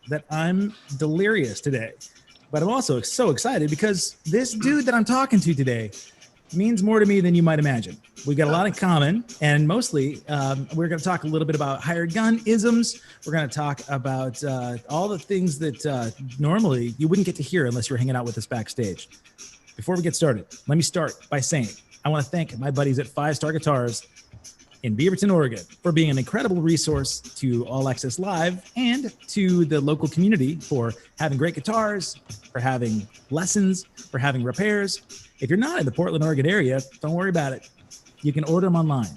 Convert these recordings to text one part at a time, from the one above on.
that I'm delirious today, but I'm also so excited because this dude that I'm talking to today means more to me than you might imagine. We got a lot in common, and mostly we're going to talk a little bit about hired gun isms. We're going to talk about all the things that normally you wouldn't get to hear unless you're hanging out with us backstage. Before we get started, let me start by saying I want to thank my buddies at 5 Star Guitars in Beaverton, Oregon, for being an incredible resource to All Access Live and to the local community for having great guitars, for having lessons, for having repairs. If you're not in the Portland, Oregon area, don't worry about it. You can order them online.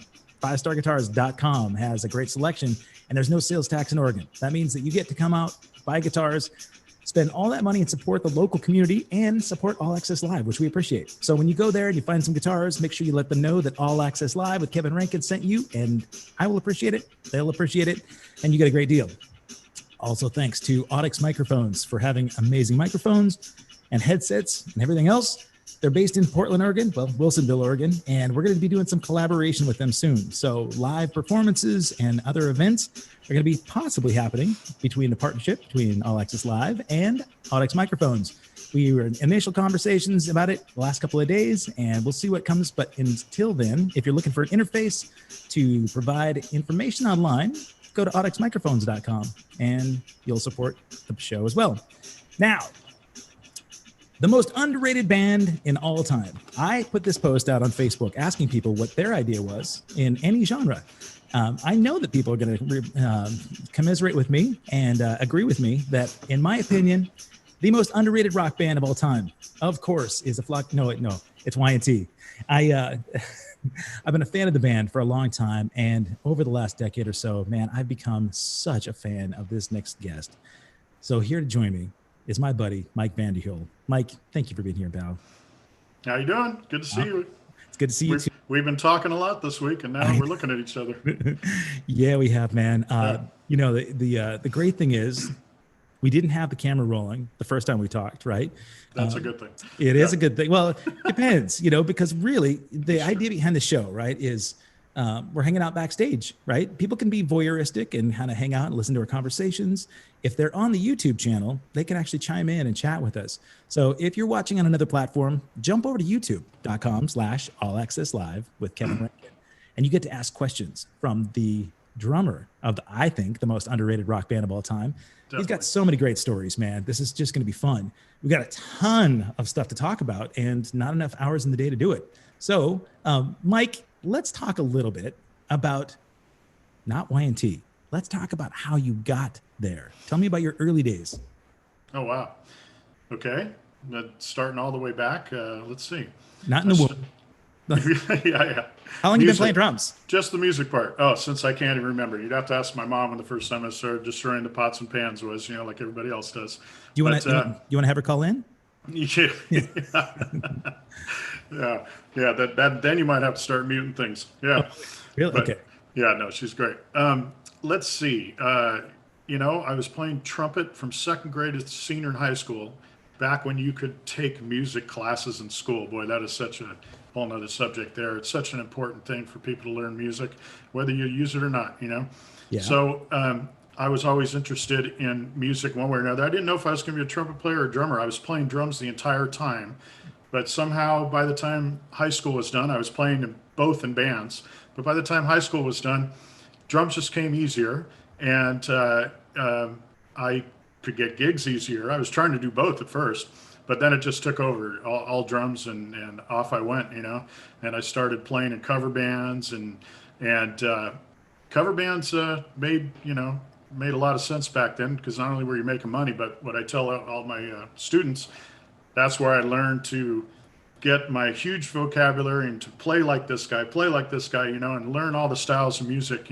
5starguitars.com has a great selection, and there's no sales tax in Oregon. That means that you get to come out, buy guitars, spend all that money and support the local community and support All Access Live, which we appreciate. So when you go there and you find some guitars, make sure you let them know that All Access Live with Kevin Rankin sent you, and I will appreciate it. They'll appreciate it, and you get a great deal. Also, thanks to Audix Microphones for having amazing microphones and headsets and everything else. They're based in Portland, Oregon, well, Wilsonville, Oregon, and we're going to be doing some collaboration with them soon. So live performances and other events are going to be possibly happening between the partnership between All Access Live and Audix Microphones. We were in initial conversations about it the last couple of days, and we'll see what comes. But until then, if you're looking for an interface to provide information online, go to audixmicrophones.com, and you'll support the show as well. Now, the most underrated band in all time. I put this post out on Facebook asking people what their idea was in any genre. I know that people are going to commiserate with me and agree with me that, in my opinion, the most underrated rock band of all time, of course, is it's Y&T. I've been a fan of the band for a long time, and over the last decade or so, man, I've become such a fan of this next guest. So here to join me is my buddy, Mike Vanderhule. Mike, thank you for being here, pal. How you doing? Good to see you. It's good to see you too. We've been talking a lot this week, and now we're looking at each other. Yeah, we have, man. You know, the great thing is we didn't have the camera rolling the first time we talked, right? That's a good thing. It is a good thing. Well, it depends, because really the idea behind the show, right, is we're hanging out backstage, right? People can be voyeuristic and kind of hang out and listen to our conversations. If they're on the YouTube channel, they can actually chime in and chat with us. So if you're watching on another platform, jump over to youtube.com/allaccesslive with Kevin Rankin, and you get to ask questions from the drummer of I think the most underrated rock band of all time. Definitely. He's got so many great stories, man. This is just going to be fun. We've got a ton of stuff to talk about and not enough hours in the day to do it. So, Mike, let's talk a little bit about not Y&T. Let's talk about how you got there. Tell me about your early days. Oh, wow. Okay. Starting all the way back. Let's see. Not in the womb. Yeah. How long have you been playing drums? Just the music part. Oh, since I can't even remember. You'd have to ask my mom when the first time I started destroying the pots and pans was, like everybody else does. Do you want to have her call in? Yeah. Then you might have to start muting things. Yeah. Really? But, okay. Yeah, no, she's great. Let's see. I was playing trumpet from second grade to senior in high school, back when you could take music classes in school. Boy, that is such a whole nother subject there. It's such an important thing for people to learn music, whether you use it or not, Yeah. So I was always interested in music one way or another. I didn't know if I was going to be a trumpet player or a drummer. I was playing drums the entire time. But somehow by the time high school was done, I was playing both in bands. But by the time high school was done, drums just came easier, and I could get gigs easier. I was trying to do both at first, but then it just took over, all drums, and off I went, And I started playing in cover bands, and cover bands made a lot of sense back then, because not only were you making money, but what I tell all my students, that's where I learned to get my huge vocabulary and to play like this guy, and learn all the styles of music,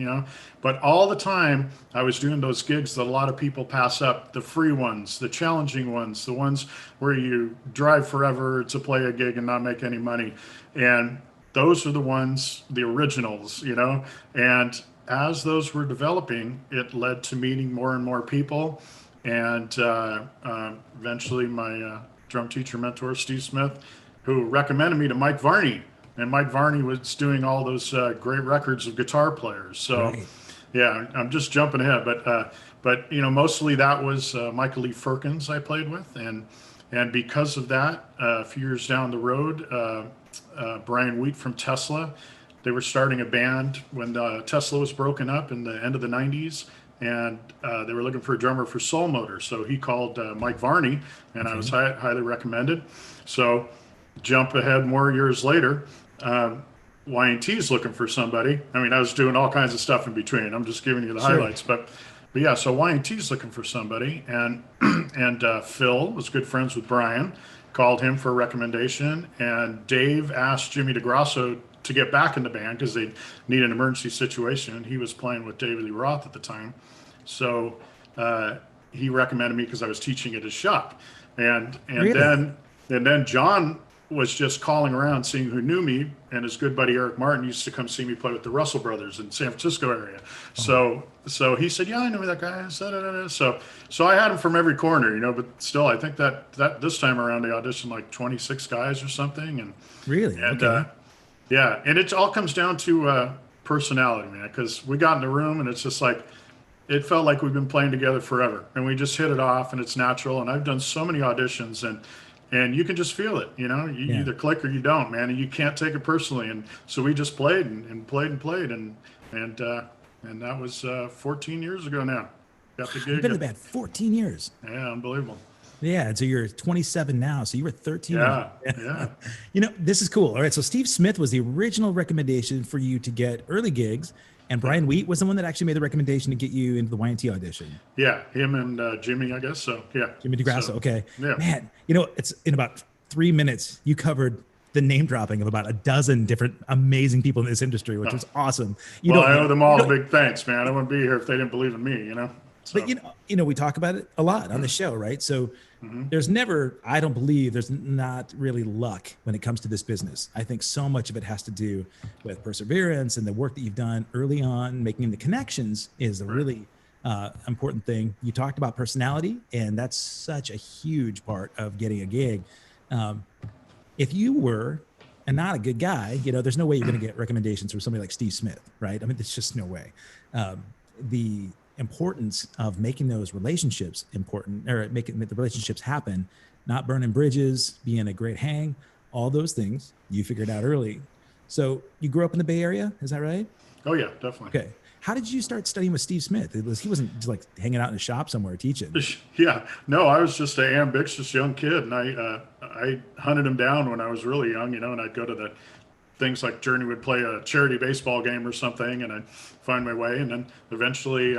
But all the time I was doing those gigs that a lot of people pass up, the free ones, the challenging ones, the ones where you drive forever to play a gig and not make any money. And those are the ones, the originals, And as those were developing, it led to meeting more and more people. And eventually my drum teacher mentor, Steve Smith, who recommended me to Mike Varney. And Mike Varney was doing all those great records of guitar players. So, right. Yeah, I'm just jumping ahead. But but mostly that was Michael Lee Firkins I played with, and because of that, a few years down the road, Brian Wheat from Tesla, they were starting a band when Tesla was broken up in the end of the 90s, and they were looking for a drummer for Soul Motor. So he called Mike Varney, and I was highly recommended. So jump ahead more years later, Y&T's looking for somebody. I mean, I was doing all kinds of stuff in between. I'm just giving you the highlights, but yeah. So Y&T's looking for somebody, and Phil was good friends with Brian, called him for a recommendation, and Dave asked Jimmy DeGrasso to get back in the band because they need an emergency situation. He was playing with David Lee Roth at the time, so he recommended me because I was teaching at his shop, and Really? then John was just calling around seeing who knew me, and his good buddy Eric Martin used to come see me play with the Russell brothers in San Francisco area. So he said, yeah, I know that guy. So I had him from every corner, but still I think that this time around they auditioned like 26 guys or something, Really? and Okay. yeah, and it all comes down to personality, man, because we got in the room and it's just like it felt like we've been playing together forever, and we just hit it off, and it's natural. And I've done so many auditions, and you can just feel it. You Yeah. either click or you don't, man, and you can't take it personally. And so we just played and played and played, and that was 14 years ago now. Got the You've gig. been in the band 14 years. Yeah, unbelievable. Yeah, and so you're 27 now. So you were 13 when Yeah, yeah. this is cool. All right, so Steve Smith was the original recommendation for you to get early gigs, and Brian Wheat was the one that actually made the recommendation to get you into the Y&T audition. Yeah, him and Jimmy, I guess. So yeah, Jimmy DeGrasso. So, Okay, yeah. man, it's in about 3 minutes you covered the name dropping of about a dozen different amazing people in this industry, which was awesome. Well, I owe them all a big thanks, man. I wouldn't be here if they didn't believe in me. So. But we talk about it a lot on the show, right? So there's never, I don't believe there's not really luck when it comes to this business. I think so much of it has to do with perseverance and the work that you've done early on. Making the connections is a really important thing. You talked about personality, and that's such a huge part of getting a gig. If you were not a good guy, there's no way you're going to get recommendations from somebody like Steve Smith, right? I mean, there's just no way. The importance of making those relationships important, or making the relationships happen, not burning bridges, being a great hang, all those things you figured out early. So you grew up in the Bay Area, is that right? Oh yeah, definitely. Okay. How did you start studying with Steve Smith? He wasn't just like hanging out in a shop somewhere teaching. Yeah, no, I was just an ambitious young kid, and I hunted him down when I was really young, and I'd go to the things like Journey would play a charity baseball game or something, and I'd find my way, and then eventually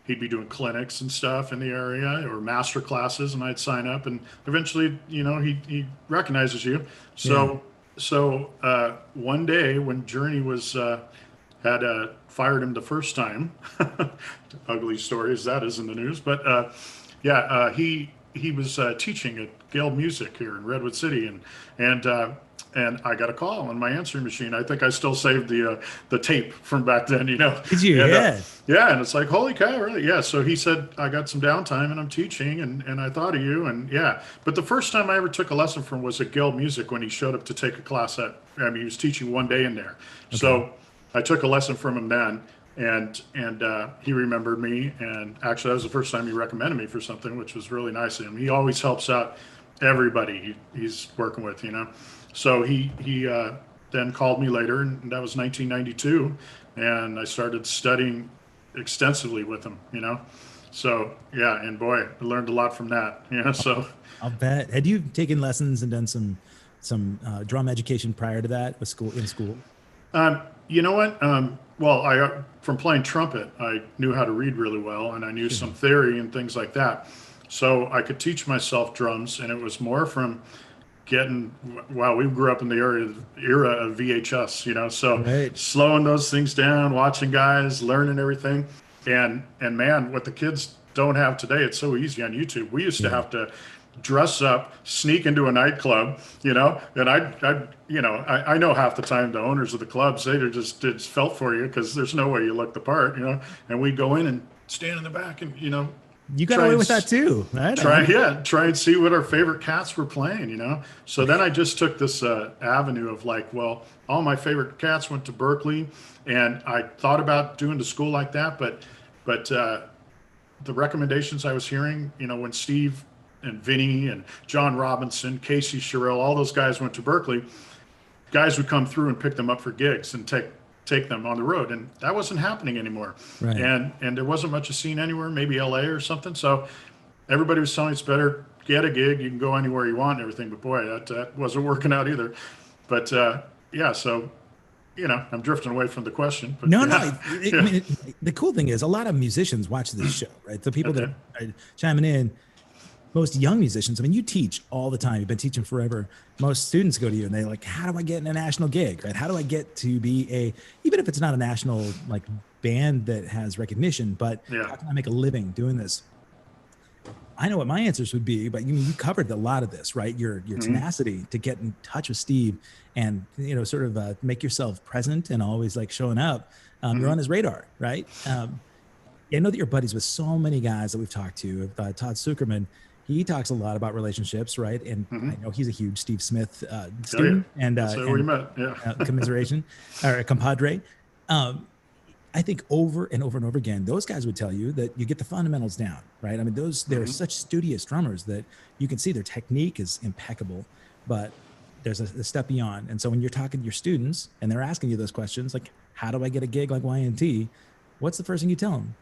he'd be doing clinics and stuff in the area or master classes, and I'd sign up, and eventually he recognizes you. So one day when Journey was had fired him the first time, ugly story as that is in the news, but he was teaching at Gale Music here in Redwood City, and I got a call on my answering machine. I think I still saved the tape from back then, Did you? And, yeah, and it's like, holy cow, really? Yeah. So he said, I got some downtime and I'm teaching, and I thought of you, and yeah. But the first time I ever took a lesson from was at Gale Music when he showed up to take a class he was teaching one day in there. Okay. So I took a lesson from him then, and he remembered me, and actually that was the first time he recommended me for something, which was really nice of him. He always helps out everybody he's working with, So he then called me later, and that was 1992, and I started studying extensively with him, So yeah, and boy, I learned a lot from that, So I'll bet. Had you taken lessons and done some drum education prior to that with in school? You know what? Well, from playing trumpet, I knew how to read really well, and I knew some theory and things like that. So I could teach myself drums, and it was more from we grew up in the era of VHS, so right. Slowing those things down, watching guys, learning everything. And man, what the kids don't have today, it's so easy on YouTube. We used to have to dress up, sneak into a nightclub, and I know half the time the owners of the clubs, they just felt for you because there's no way you look the part, and we'd go in and stand in the back and, you got away with that too, right? Try and see what our favorite cats were playing, So then I just took this avenue of like, well, all my favorite cats went to Berkeley, and I thought about doing the school like that, but the recommendations I was hearing, when Steve and Vinny and John Robinson, Casey Sherrill, all those guys went to Berkeley, guys would come through and pick them up for gigs and take them on the road, and that wasn't happening anymore. Right. And there wasn't much a scene anywhere, maybe LA or something. So everybody was telling it's better get a gig, you can go anywhere you want and everything. But boy, that wasn't working out either. But yeah, so I'm drifting away from the question. But No, yeah, no. I mean, the cool thing is a lot of musicians watch this show, right? The people that are chiming in, most young musicians, I mean, you teach all the time. You've been teaching forever. Most students go to you and they're like, how do I get in a national gig, right? How do I get to be even if it's not a national like band that has recognition, but how can I make a living doing this? I know what my answers would be, but you covered a lot of this, right? Your tenacity to get in touch with Steve and, sort of make yourself present and always like showing up. You're on his radar, right? I know that you're buddies with so many guys that we've talked to. Todd Zuckerman, he talks a lot about relationships, right? And I know he's a huge Steve Smith student and we met. Yeah. Commiseration or compadre. I think over and over and over again, those guys would tell you that you get the fundamentals down, right? I mean, they're such studious drummers that you can see their technique is impeccable, but there's a step beyond. And so when you're talking to your students and they're asking you those questions, like, how do I get a gig like YNT? What's the first thing you tell them?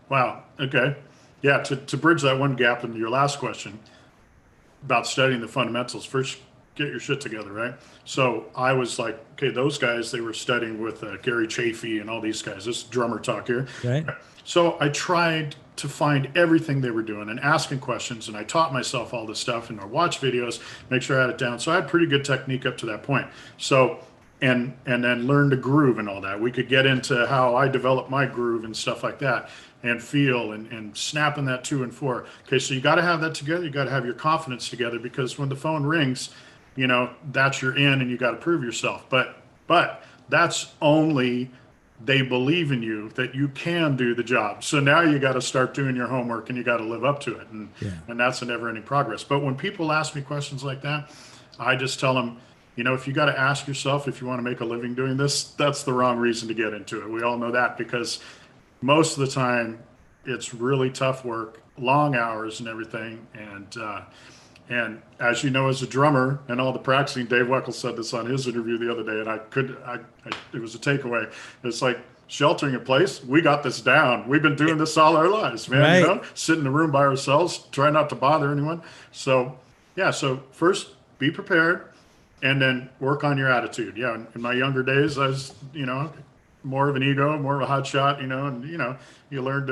Wow. Okay. Yeah. To bridge that one gap in your last question about studying the fundamentals, first get your shit together, right? So I was like, okay, those guys, they were studying with Gary Chafee and all these guys. This drummer talk here. Right. So I tried to find everything they were doing and asking questions, and I taught myself all this stuff and I watch videos, make sure I had it down. So I had pretty good technique up to that point. So and then learn to groove and all that. We could get into how I developed my groove and stuff like that, and feel and snapping that 2 and 4. Okay, so you got to have that together. You got to have your confidence together, because when the phone rings, that's your in and you got to prove yourself. But that's only they believe in you that you can do the job. So now you got to start doing your homework and you got to live up to it. And that's a never ending progress. But when people ask me questions like that, I just tell them, if you got to ask yourself if you want to make a living doing this, that's the wrong reason to get into it. We all know that, because most of the time it's really tough work, long hours and everything. And as you know, as a drummer and all the practicing, Dave Weckl said this on his interview the other day, and it was a takeaway. It's like sheltering in place. We got this down. We've been doing this all our lives, man. Right. Sit in the room by ourselves, try not to bother anyone. So yeah. So first, be prepared, and then work on your attitude. Yeah. In my younger days, I was, more of an ego, more of a hot shot, and you learn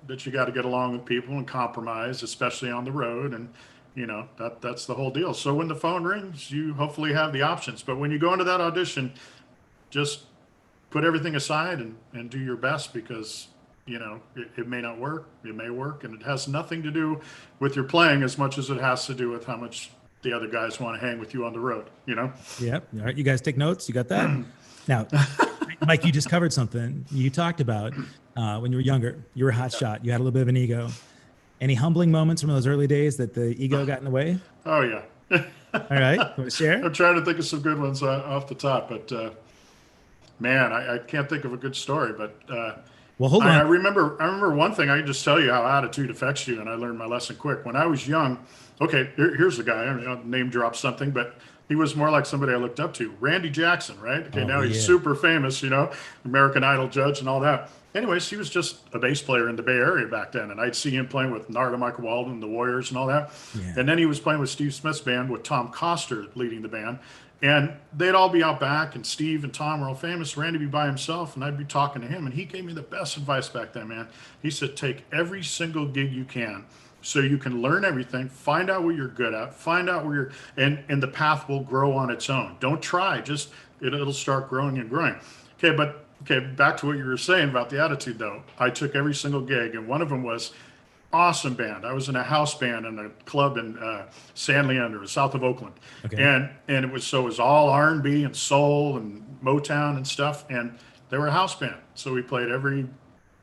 that you got to get along with people and compromise, especially on the road. And that's the whole deal. So when the phone rings, you hopefully have the options. But when you go into that audition, just put everything aside and do your best, because it may not work, it may work, and it has nothing to do with your playing as much as it has to do with how much the other guys want to hang with you on the road. Yep. All right, you guys take notes. You got that? Now, Mike, you just covered something. You talked about when you were younger, you were a hot shot. You had a little bit of an ego. Any humbling moments from those early days that the ego got in the way? Oh, yeah. All right. Want to share? I'm trying to think of some good ones off the top, but man, I can't think of a good story. But well, hold on. I remember one thing. I can just tell you how attitude affects you, and I learned my lesson quick. When I was young, okay, here's a guy. I'll name drop something, but he was more like somebody I looked up to. Randy Jackson, right? Okay, now he's super famous, American Idol judge and all that. Anyways, he was just a bass player in the Bay Area back then, and I'd see him playing with Narda Michael Walden, the Warriors, and all that. Yeah. And then he was playing with Steve Smith's band with Tom Coster leading the band, and they'd all be out back, and Steve and Tom were all famous. Randy would be by himself, and I'd be talking to him, and he gave me the best advice back then, man. He said, take every single gig you can, so you can learn everything, find out what you're good at, find out where and the path will grow on its own. Don't try, just it'll start growing and growing. Okay, back to what you were saying about the attitude, though. I took every single gig, and one of them was awesome band. I was in a house band in a club in San Leandro, south of Oakland. Okay. And it was all R&B and soul and Motown and stuff, and they were a house band. So we played every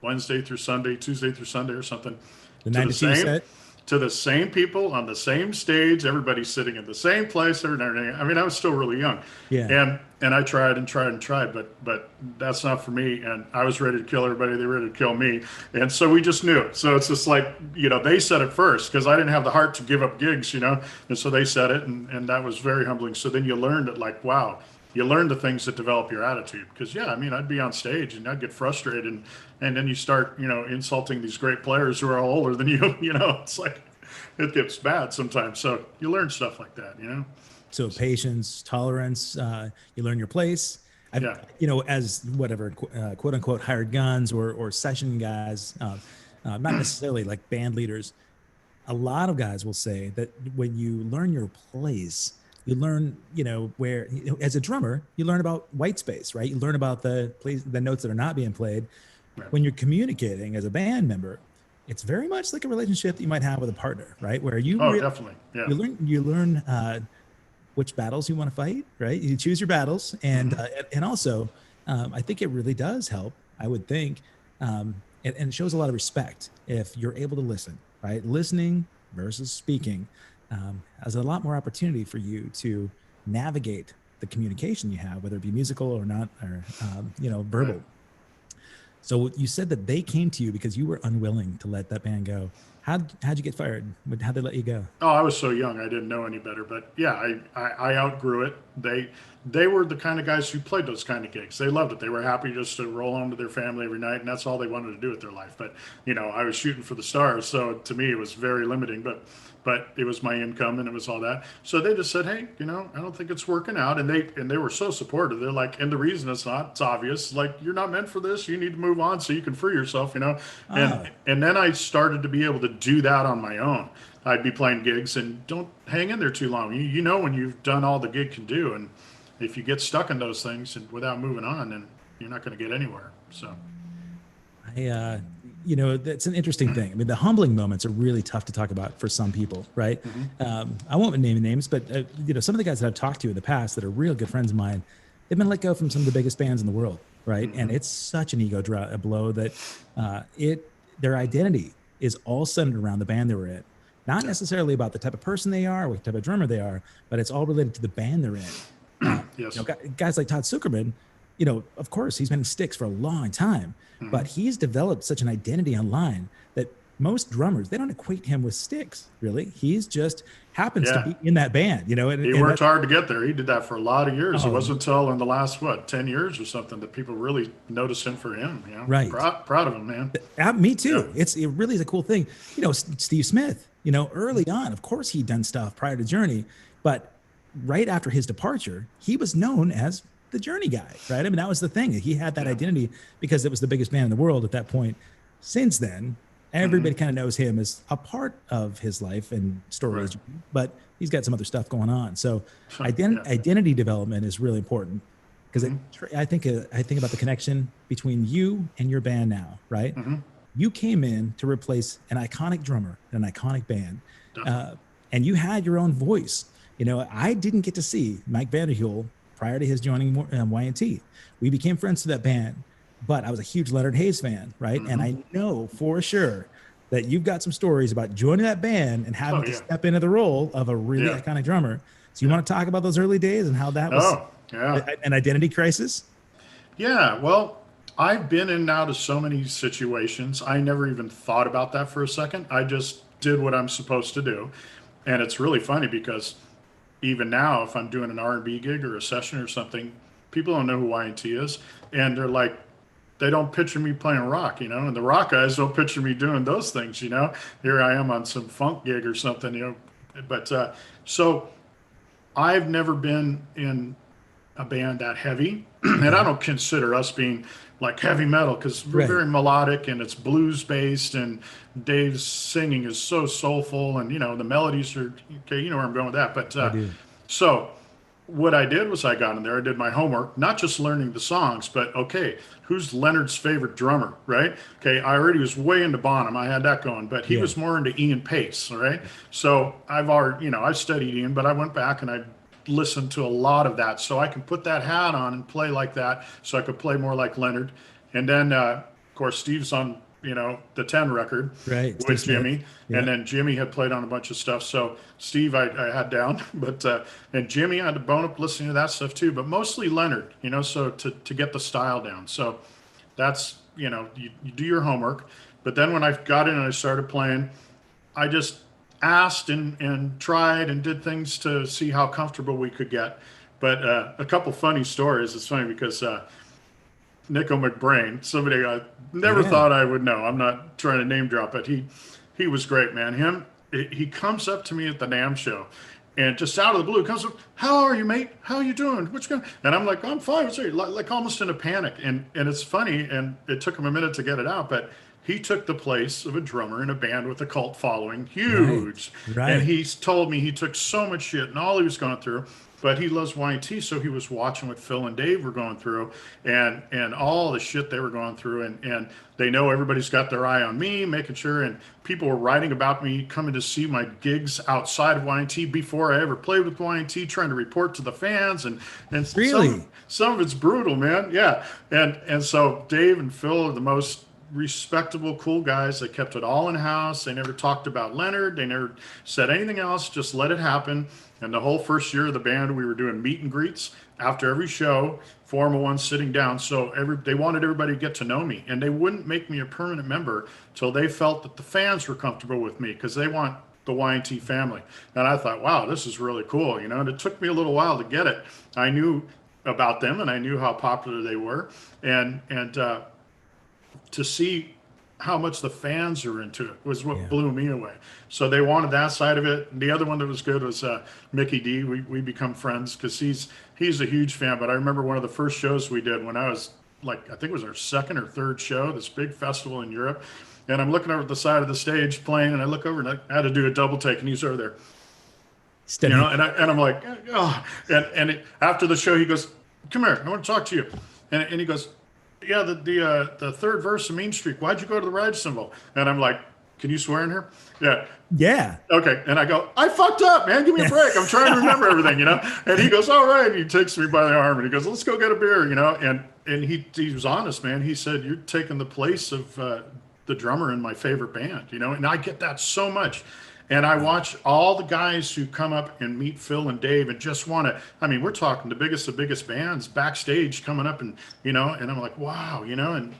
Wednesday through Sunday, Tuesday through Sunday or something. The 9 to 2 set? to the same people on the same stage, everybody sitting in the same place and everything. I mean, I was still really young, Yeah. and I tried and tried and tried, but that's not for me. And I was ready to kill everybody. They were ready to kill me, and so we just knew it. So it's just like, they said it first because I didn't have the heart to give up gigs, and so they said it, and that was very humbling. So then you learned it, like, wow. You learn the things that develop your attitude because, yeah, I mean, I'd be on stage and I'd get frustrated, and then you start, insulting these great players who are all older than you. It's like it gets bad sometimes. So you learn stuff like that. So patience, tolerance, you learn your place. Yeah. As whatever, quote unquote, hired guns or session guys, not necessarily like band leaders. A lot of guys will say that when you learn your place, you learn, where, as a drummer, you learn about white space, right? You learn about the notes that are not being played. Right. When you're communicating as a band member, it's very much like a relationship that you might have with a partner, right? Where Definitely. Yeah. You learn which battles you want to fight, right? You choose your battles, and also, I think it really does help. I would think, and it shows a lot of respect if you're able to listen, right? Listening versus speaking has a lot more opportunity for you to navigate the communication you have, whether it be musical or not, or verbal. Right. So you said that they came to you because you were unwilling to let that band go. How'd you get fired? How'd they let you go? Oh, I was so young, I didn't know any better. But yeah, I outgrew it. They were the kind of guys who played those kind of gigs. They loved it. They were happy just to roll home to their family every night, and that's all they wanted to do with their life. But I was shooting for the stars, so to me it was very limiting. But it was my income and it was all that. So they just said, hey, I don't think it's working out. And they were so supportive. They're like, and the reason it's not, it's obvious. Like, you're not meant for this. You need to move on so you can free yourself. And then I started to be able to do that on my own. I'd be playing gigs and don't hang in there too long. You know when you've done all the gig can do, and if you get stuck in those things and without moving on, then you're not going to get anywhere. So that's an interesting thing. I mean, the humbling moments are really tough to talk about for some people, right? I won't name names, but some of the guys that I've talked to in the past that are real good friends of mine, they've been let go from some of the biggest bands in the world, right? And it's such an ego blow that their identity is all centered around the band they were in. Not necessarily about the type of person they are, what type of drummer they are, but it's all related to the band they're in. Yes. Guys like Todd Zuckerman, of course, he's been in Styx for a long time, but he's developed such an identity online that most drummers, they don't equate him with Styx, really. He's just happens to be in that band, He worked hard to get there. He did that for a lot of years. It wasn't until in the last, 10 years or something that people really noticed him for him. Right. Proud of him, man. Me too. Yeah. It really is a cool thing. Steve Smith, early on, of course, he'd done stuff prior to Journey, but right after his departure, he was known as the Journey guy, right? I mean, that was the thing. He had that identity because it was the biggest band in the world at that point. Since then, everybody kind of knows him as a part of his life and stories, but he's got some other stuff going on. So identity development is really important because I think about the connection between you and your band now, right? You came in to replace an iconic drummer, an iconic band, and you had your own voice. I didn't get to see Mike Vanderhule prior to his joining Y&T. We became friends to that band, but I was a huge Leonard Hayes fan, right? And I know for sure that you've got some stories about joining that band and having to step into the role of a really iconic drummer. So you want to talk about those early days and how that was an identity crisis? Yeah, well, I've been in and out of so many situations. I never even thought about that for a second. I just did what I'm supposed to do. And it's really funny because even now, if I'm doing an R&B gig or a session or something, people don't know who Y&T is. And they're like, they don't picture me playing rock, and the rock guys don't picture me doing those things, Here I am on some funk gig or something, But so I've never been in a band that heavy. And I don't consider us being like heavy metal because we're very melodic and it's blues based, and Dave's singing is so soulful, and the melodies are okay. You know where I'm going with that. But so what I did was I got in there, I did my homework, not just learning the songs, but okay, who's Leonard's favorite drummer, right? Okay, I already was way into Bonham, I had that going, but he was more into Ian Pace, all right? So I've studied Ian, but I went back and I listened to a lot of that, so I can put that hat on and play like that, so I could play more like Leonard. And then, of course, Steve's on the 10 record Right. Steve with Smith. Jimmy. Yeah. And then Jimmy had played on a bunch of stuff. So Steve, I had down, but, and Jimmy, I had to bone up listening to that stuff too, but mostly Leonard, so to get the style down. So that's, you do your homework. But then when I got in and I started playing, I just asked and tried and did things to see how comfortable we could get. But a couple funny stories. It's funny because Nico McBrain, somebody I never Yeah. thought I would know. I'm not trying to name drop, but he was great, man. He comes up to me at the NAMM show, and just out of the blue comes up, "How are you, mate? How are you doing? What's going?" And I'm like, "I'm fine." What's like almost in a panic, and it's funny, and it took him a minute to get it out, but he took the place of a drummer in a band with a cult following, huge. Right. And he's told me he took so much shit and all he was going through, but he loves YT, so he was watching what Phil and Dave were going through, and all the shit they were going through, and they know everybody's got their eye on me, making sure, and people were writing about me coming to see my gigs outside of YT before I ever played with YT, trying to report to the fans, and Really? some of it's brutal, man. Yeah, and so Dave and Phil are the most respectable, cool guys. They kept it all in house. They never talked about Leonard. They never said anything else. Just let it happen. And the whole first year of the band, we were doing meet and greets after every show, formal ones sitting down. So they wanted everybody to get to know me, and they wouldn't make me a permanent member till they felt that the fans were comfortable with me, because they want the YT family. And I thought, wow, this is really cool, and it took me a little while to get it. I knew about them and I knew how popular they were, and to see how much the fans are into it was what blew me away. So they wanted that side of it. The other one that was good was Mickey D. We become friends because he's a huge fan. But I remember one of the first shows we did when I was I think it was our second or third show, this big festival in Europe. And I'm looking over at the side of the stage playing, and I look over and I had to do a double take, and he's over there. Steady. And I'm like, oh. And after the show, he goes, "Come here, I want to talk to you." And he goes, "Yeah, the third verse of Mean Streak, why'd you go to the ride cymbal?" And I'm like, "Can you swear in here?" Yeah. Yeah. Okay. And I go, "I fucked up, man. Give me a break. I'm trying to remember everything, And he goes, "All right." And he takes me by the arm and he goes, "Let's go get a beer, And he was honest, man. He said, "You're taking the place of the drummer in my favorite band, And I get that so much. And I watch all the guys who come up and meet Phil and Dave and just want to, we're talking the biggest bands backstage coming up and I'm like, wow, and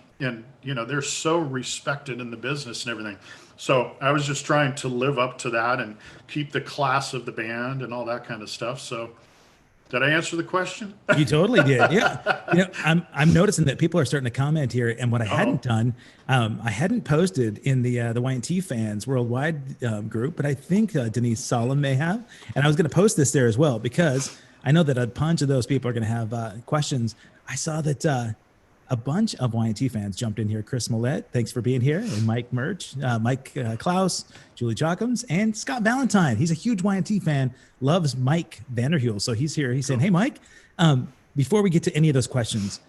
they're so respected in the business and everything. So I was just trying to live up to that and keep the class of the band and all that kind of stuff. So did I answer the question? You totally did. Yeah. I'm noticing that people are starting to comment here. And what I hadn't done, I hadn't posted in the YNT fans worldwide group, but I think Denise Solomon may have. And I was going to post this there as well, because I know that a bunch of those people are going to have questions. I saw that a bunch of YNT fans jumped in here. Chris Millette, thanks for being here. And Mike Murch, Mike Klaus, Julie Jockums, and Scott Valentine. He's a huge YNT fan, loves Mike Vanderhule. So he's here. He's saying, "Hey, Mike, before we get to any of those questions,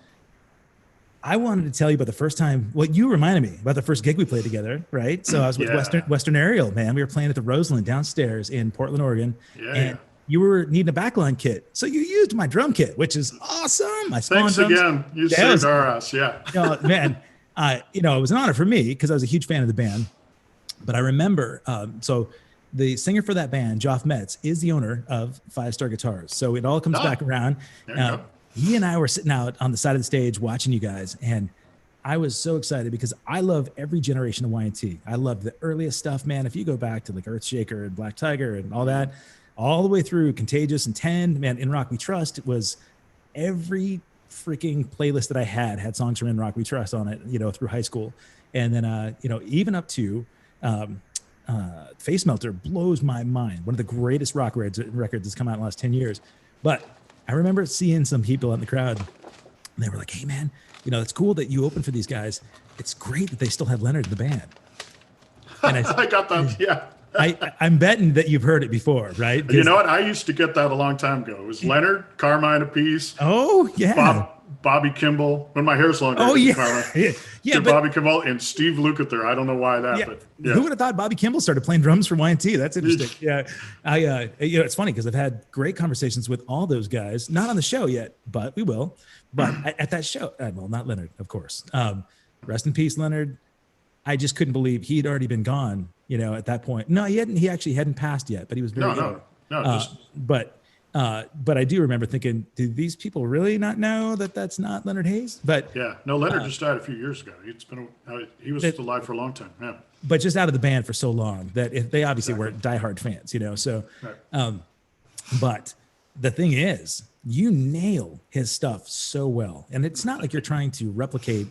I wanted to tell you about the first time, well, you reminded me about the first gig we played together, right? So I was with Western Aerial, man. We were playing at the Roseland downstairs in Portland, Oregon. And you were needing a backline kit. So you used my drum kit, which is awesome. Thanks again. You saved our ass. Yeah. Man, it was an honor for me because I was a huge fan of the band. But I remember, so the singer for that band, Joff Metz, is the owner of 5 Star Guitars. So it all comes back around. He and I were sitting out on the side of the stage watching you guys. And I was so excited because I love every generation of YNT. I love the earliest stuff, man. If you go back to like Earthshaker and Black Tiger and all that, all the way through Contagious and 10, man, In Rock We Trust was every freaking playlist that I had songs from In Rock We Trust on it, through high school. And then, even up to Face Melter blows my mind. One of the greatest rock records that's come out in the last 10 years. But I remember seeing some people in the crowd, and they were like, "Hey, man, it's cool that you open for these guys. It's great that they still have Leonard in the band." And I got that, yeah. I'm betting that you've heard it before, right? You know what? I used to get that a long time ago. It was Leonard, Carmine Apiece. Oh, yeah. Bobby Kimball. When my hair's longer. Oh, yeah. Carmine. But Bobby Kimball and Steve Lukather. I don't know why that, but yeah. Who would have thought Bobby Kimball started playing drums for YNT? That's interesting. Yeah. It's funny because I've had great conversations with all those guys, not on the show yet, but we will. But at that show, well, not Leonard, of course. Rest in peace, Leonard. I just couldn't believe he'd already been gone, at that point. No, he hadn't. He actually hadn't passed yet, but he was very ill. No. But I do remember thinking, do these people really not know that that's not Leonard Hayes? But yeah, no, Leonard just died a few years ago. He was alive for a long time. Yeah. But just out of the band for so long that if they obviously weren't diehard fans, So, Right. But the thing is, you nail his stuff so well, and it's not like you're trying to replicate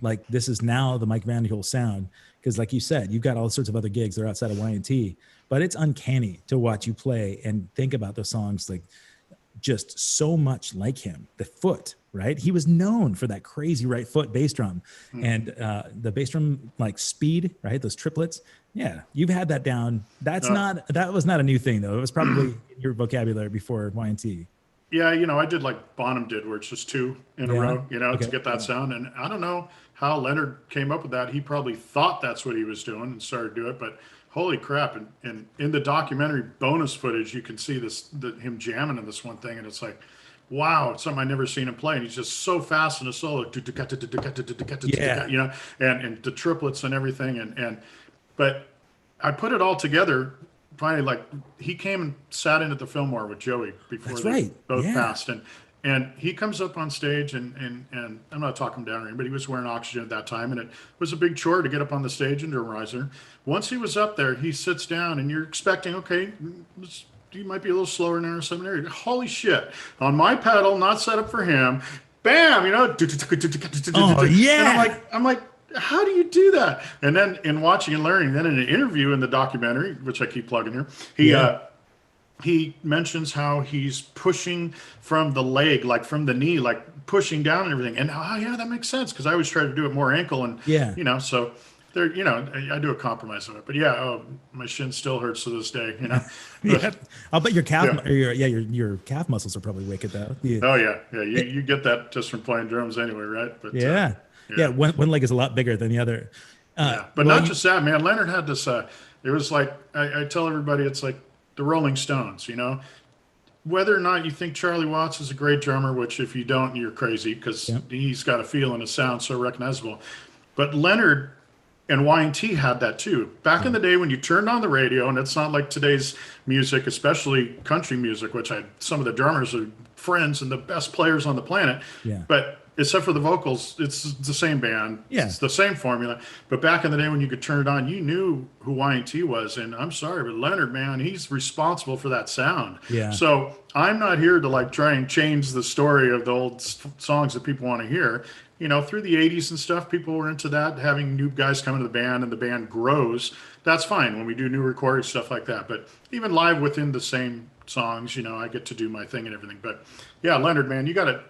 like this is now the Mike Vanderhule sound, because like you said, you've got all sorts of other gigs that are outside of Y&T, but it's uncanny to watch you play and think about those songs like just so much like him. The foot, right? He was known for that crazy right foot bass drum, and the bass drum like speed, right? Those triplets. Yeah, you've had that down. That was not a new thing though. It was probably in your vocabulary before Y&T. Yeah, I did like Bonham did, where it's just two in a row, to get that sound. And I don't know how Leonard came up with that. He probably thought that's what he was doing and started to do it. But holy crap! And in the documentary bonus footage, you can see him jamming in this one thing, and it's like, wow, it's something I never seen him play. And he's just so fast in a solo, and the triplets and everything. But I put it all together. Finally, like he came and sat in at the Fillmore with Joey before they both passed, and he comes up on stage and I'm not talking down to him, but he was wearing oxygen at that time, and it was a big chore to get up on the stage and do a riser. Once he was up there, he sits down, and you're expecting, okay, you might be a little slower now or something there. Holy shit! On my pedal, not set up for him. Bam! Oh yeah! And I'm like. How do you do that? And then in watching and learning, then in an interview in the documentary, which I keep plugging here, he mentions how he's pushing from the leg, like from the knee, like pushing down and everything. And that makes sense, because I always try to do it more ankle and so there, I do a compromise of it. But my shin still hurts to this day. Yeah, I'll bet your calf, your calf muscles are probably wicked though. Oh yeah. You get that just from playing drums anyway, right? But one leg is a lot bigger than the other. But not just that, man. Leonard had this. It was like I tell everybody, it's like the Rolling Stones. Whether or not you think Charlie Watts is a great drummer, which if you don't, you're crazy, because he's got a feel and a sound so recognizable. But Leonard and Y&T had that too. Back in the day when you turned on the radio, and it's not like today's music, especially country music, which some of the drummers are friends and the best players on the planet. Yeah. But except for the vocals, it's the same band. Yeah. It's the same formula. But back in the day when you could turn it on, you knew who Y&T was. And I'm sorry, but Leonard, man, he's responsible for that sound. Yeah. So I'm not here to like try and change the story of the old songs that people want to hear. Through the 80s and stuff, people were into that, having new guys come into the band and the band grows. That's fine when we do new recordings, stuff like that. But even live within the same songs, I get to do my thing and everything. But yeah, Leonard, man, you got to,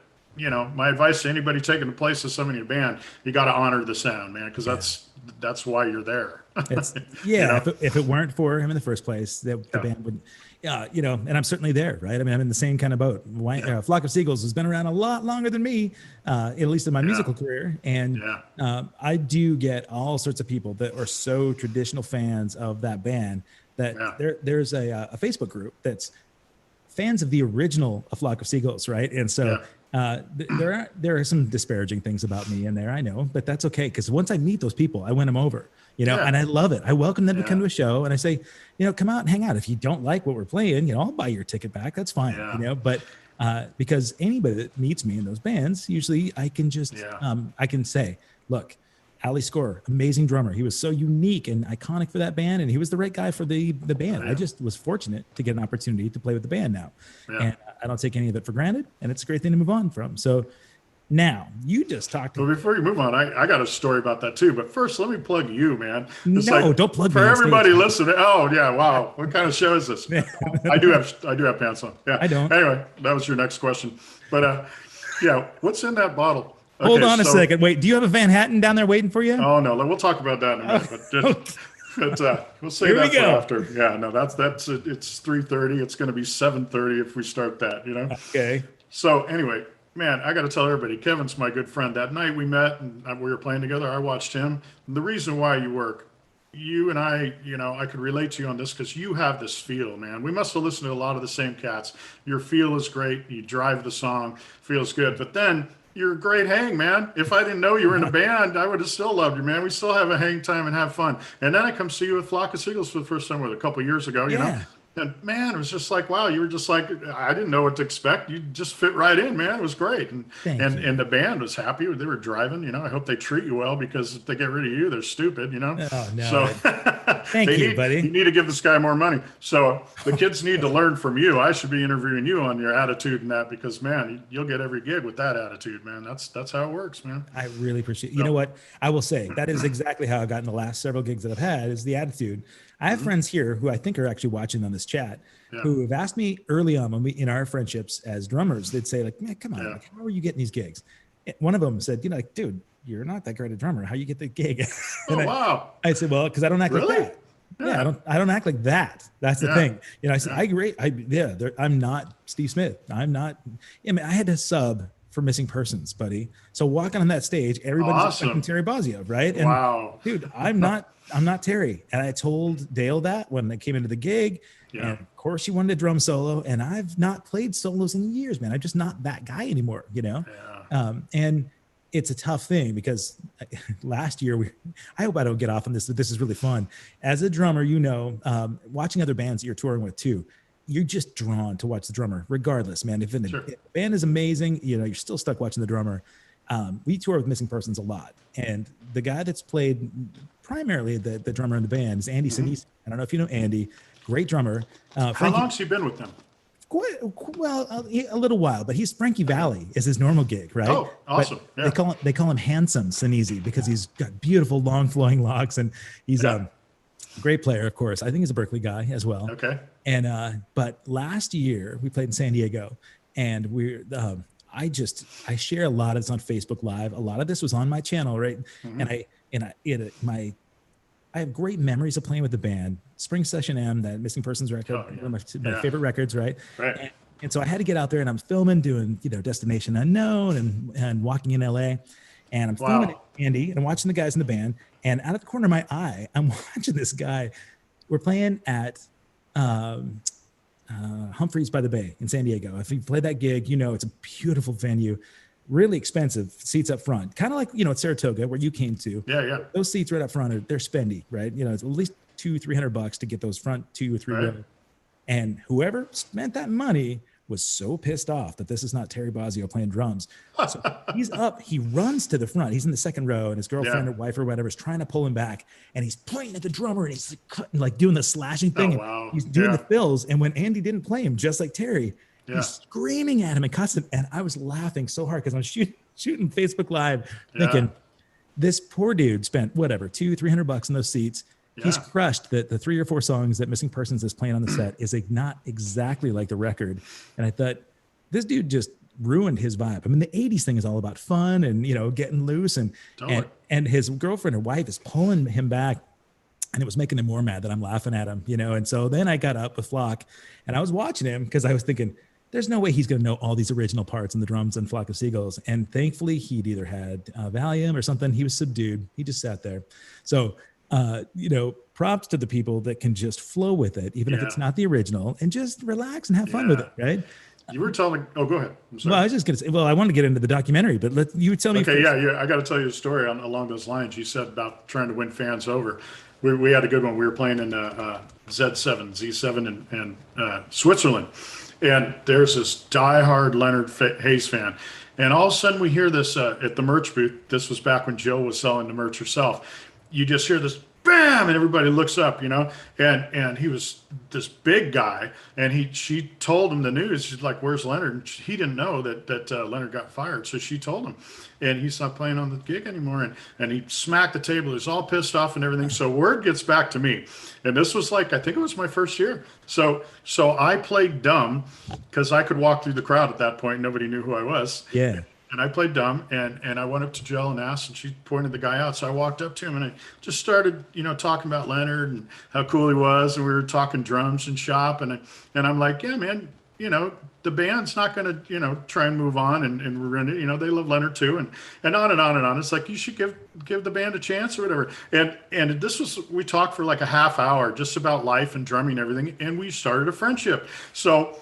my advice to anybody taking the place of somebody in a band, you got to honor the sound, man, because that's why you're there. If it weren't for him in the first place, the band would, and I'm certainly there, right? I mean, I'm in the same kind of boat. Flock of Seagulls has been around a lot longer than me, at least in my musical career. And I do get all sorts of people that are so traditional fans of that band that there's a Facebook group that's fans of the original A Flock of Seagulls, right? And so there are some disparaging things about me in there, I know, but that's okay, because once I meet those people, I win them over, and I love it. I welcome them to come to a show, and I say, come out and hang out. If you don't like what we're playing, I'll buy your ticket back. That's fine, but because anybody that meets me in those bands, usually I can just I can say, look, Ali Score, amazing drummer. He was so unique and iconic for that band, and he was the right guy for the band. I just was fortunate to get an opportunity to play with the band now. And I don't take any of it for granted, and it's a great thing to move on from. So now, you just talked. Well, before you move on, I got a story about that too. But first, let me plug you, man. Don't plug me. For everybody listening. Oh, yeah, wow. What kind of show is this? I do have pants on. Yeah. I don't. Anyway, that was your next question. But what's in that bottle? Okay, hold on a second. Wait, do you have a Van Hatten down there waiting for you? Oh no, we'll talk about that in a minute. But we'll save that for after. Yeah, no, that's it's 3:30. It's going to be 7:30 if we start that. Okay. So anyway, man, I got to tell everybody, Kevin's my good friend. That night we met and we were playing together, I watched him. The reason why you and I, I could relate to you on this because you have this feel, man. We must have listened to a lot of the same cats. Your feel is great. You drive the song, feels good. But then you're a great hang, man. If I didn't know you were in a band, I would have still loved you, man. We still have a hang time and have fun. And then I come see you with Flock of Seagulls for the first time, a couple of years ago, you know. Yeah. And man, it was just like, wow, you were just like, I didn't know what to expect. You just fit right in, man. It was great. And Thank you. and the band was happy. They were driving, you know. I hope they treat you well, because if they get rid of you, they're stupid, you know. Oh So no. Thank you, you buddy. need to give this guy more money. So the kids need to learn from you. I should be interviewing you on your attitude and that, because man, you'll get every gig with that attitude, man. That's how it works, man. I really appreciate. You know what? I will say that is exactly how I've gotten the last several gigs that I've had is the attitude. I have friends here who I think are actually watching on this chat who have asked me early on when we in our friendships as drummers, they'd say like, "Man, come on, like, how are you getting these gigs?" And one of them said, "You know, like, dude, you're not that great a drummer. How you get the gig?" Oh, wow. I said, "Well, because I don't act like Really? that." Yeah, I don't act like that. That's the thing. You know, I said, I'm not Steve Smith. I'm not. I mean, I had to sub for Missing Persons, buddy. So walking on that stage, everybody's expecting Terry Bozzio, right? And Wow. dude, I'm not Terry. And I told Dale that when I came into the gig. Yeah. And of course, she wanted a drum solo, and I've not played solos in years, man. I'm just not that guy anymore, you know. Yeah. And it's a tough thing because last year I hope I don't get off on this, but this is really fun. As a drummer, you know, watching other bands that you're touring with too, you're just drawn to watch the drummer regardless, man. If the band is amazing, you know, you're still stuck watching the drummer. We tour with Missing Persons a lot. And the guy that's played primarily the drummer in the band is Andy Sinise. I don't know if you know Andy, great drummer. How long's he been with them? A little while, but he's Frankie Valli is his normal gig, right? Oh, awesome! Yeah. They call him Handsome Sinise because he's got beautiful long flowing locks, and he's a great player, of course. I think he's a Berkeley guy as well. Okay. And but last year we played in San Diego, and I share a lot of this on Facebook Live. A lot of this was on my channel, right? And I have great memories of playing with the band. Spring Session M, that Missing Persons record, one of my favorite records, right? Right. And so I had to get out there, and I'm filming, doing, you know, Destination Unknown and Walking in LA. And I'm filming Andy, and I'm watching the guys in the band. And out of the corner of my eye, I'm watching this guy. We're playing at Humphreys by the Bay in San Diego. If you play that gig, you know it's a beautiful venue. Really expensive seats up front, kind of like, you know, at Saratoga where you came to. Yeah. Those seats right up front they're spendy, right? You know, it's at least $200-300 to get those front 2 or 3 rows. And whoever spent that money was so pissed off that this is not Terry Bozzio playing drums. So he's up, he runs to the front. He's in the second row, and his girlfriend or wife or whatever is trying to pull him back. And he's pointing at the drummer, and he's like doing the slashing thing. Oh, wow. He's doing the fills. And when Andy didn't play him, just like Terry, he's screaming at him and cussing. And I was laughing so hard because I was shooting Facebook Live thinking, this poor dude spent whatever, $200-300 in those seats. He's crushed the 3 or 4 songs that Missing Persons is playing on the set is not exactly like the record. And I thought, this dude just ruined his vibe. I mean, the 80s thing is all about fun and, you know, getting loose, and his girlfriend or wife is pulling him back. And it was making him more mad that I'm laughing at him, you know? And so then I got up with Flock, and I was watching him because I was thinking, there's no way he's going to know all these original parts in the drums and Flock of Seagulls. And thankfully he'd either had Valium or something. He was subdued. He just sat there. So, you know, props to the people that can just flow with it, even if it's not the original, and just relax and have fun with it. Right. You were telling, go ahead. I'm sorry. Well, I was just going to say, I wanted to get into the documentary, but you tell me. Okay. Yeah. I got to tell you a story along those lines. You said about trying to win fans over. We had a good one. We were playing in Z7 in Switzerland. And there's this diehard Leonard Hayes fan. And all of a sudden we hear this at the merch booth. This was back when Jill was selling the merch herself. You just hear this bam, and everybody looks up, you know, and he was this big guy, and she told him the news. She's like, "Where's Leonard?" And he didn't know that Leonard got fired, so she told him, and he's not playing on the gig anymore. And he smacked the table. He was all pissed off and everything. So word gets back to me, and this was like, I think it was my first year. So I played dumb because I could walk through the crowd at that point. Nobody knew who I was. Yeah. And I played dumb, and I went up to Jill and asked, and she pointed the guy out. So I walked up to him, and I just started, you know, talking about Leonard and how cool he was, and we were talking drums and shop, and I'm like, yeah, man, you know, the band's not going to, you know, try and move on, and we're going to, you know, they love Leonard too, and on and on and on. It's like, you should give the band a chance or whatever. And this was, we talked for like a half hour just about life and drumming and everything, and we started a friendship. So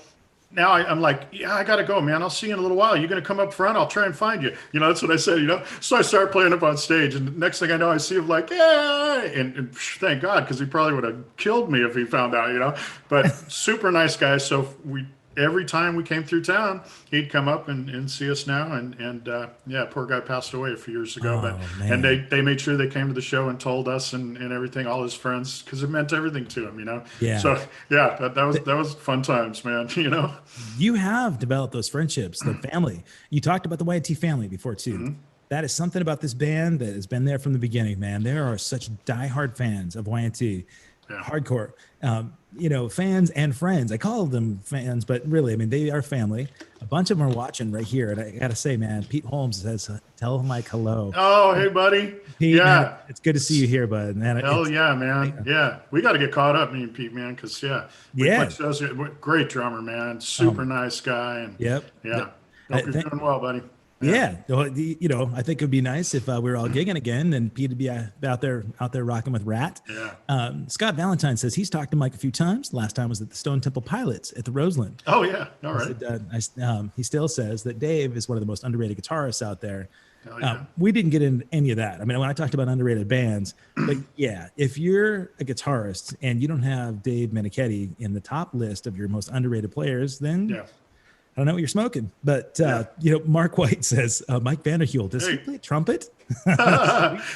now I'm like, yeah, I got to go, man. I'll see you in a little while. You're going to come up front. I'll try and find you. That's what I said, So I start playing up on stage, and the next thing I know, I see him like, yeah, and thank God, because he probably would have killed me if he found out. But super nice guy. So every time we came through town, he'd come up and see us now. And yeah, poor guy passed away a few years ago. Oh, But and man. they made sure they came to the show and told us and everything, all his friends, because it meant everything to him. Yeah. So yeah, that was fun times, man. You have developed those friendships, the family. You talked about the YT family before too. Mm-hmm. That is something about this band that has been there from the beginning, man. There are such diehard fans of YT, Yeah. hardcore, fans and friends. I call them fans, but really, I mean, they are family. A bunch of them are watching right here. And I got to say, man, Pete Holmes says, tell him like hello. Oh, hey, buddy. Pete, Yeah. man, it's good to see you here, bud. Man, Hell yeah, man. Yeah. We got to get caught up, me and Pete, man, because, we Yeah. played shows. Great drummer, man. Super nice guy. And Yep. yeah. Hope you're doing well, buddy. Yeah. Well, I think it would be nice if we were all gigging again and Pete would be out there rocking with Rat. Yeah. Scott Valentine says he's talked to Mike a few times. Last time was at the Stone Temple Pilots at the Roseland. Oh, yeah. All right. He still says that Dave is one of the most underrated guitarists out there. Hell yeah. We didn't get into any of that. I mean, when I talked about underrated bands, but yeah, if you're a guitarist and you don't have Dave Menichetti in the top list of your most underrated players, then Yeah. I don't know what you're smoking. But, Mark White says, Mike Vanderhule, does he play trumpet?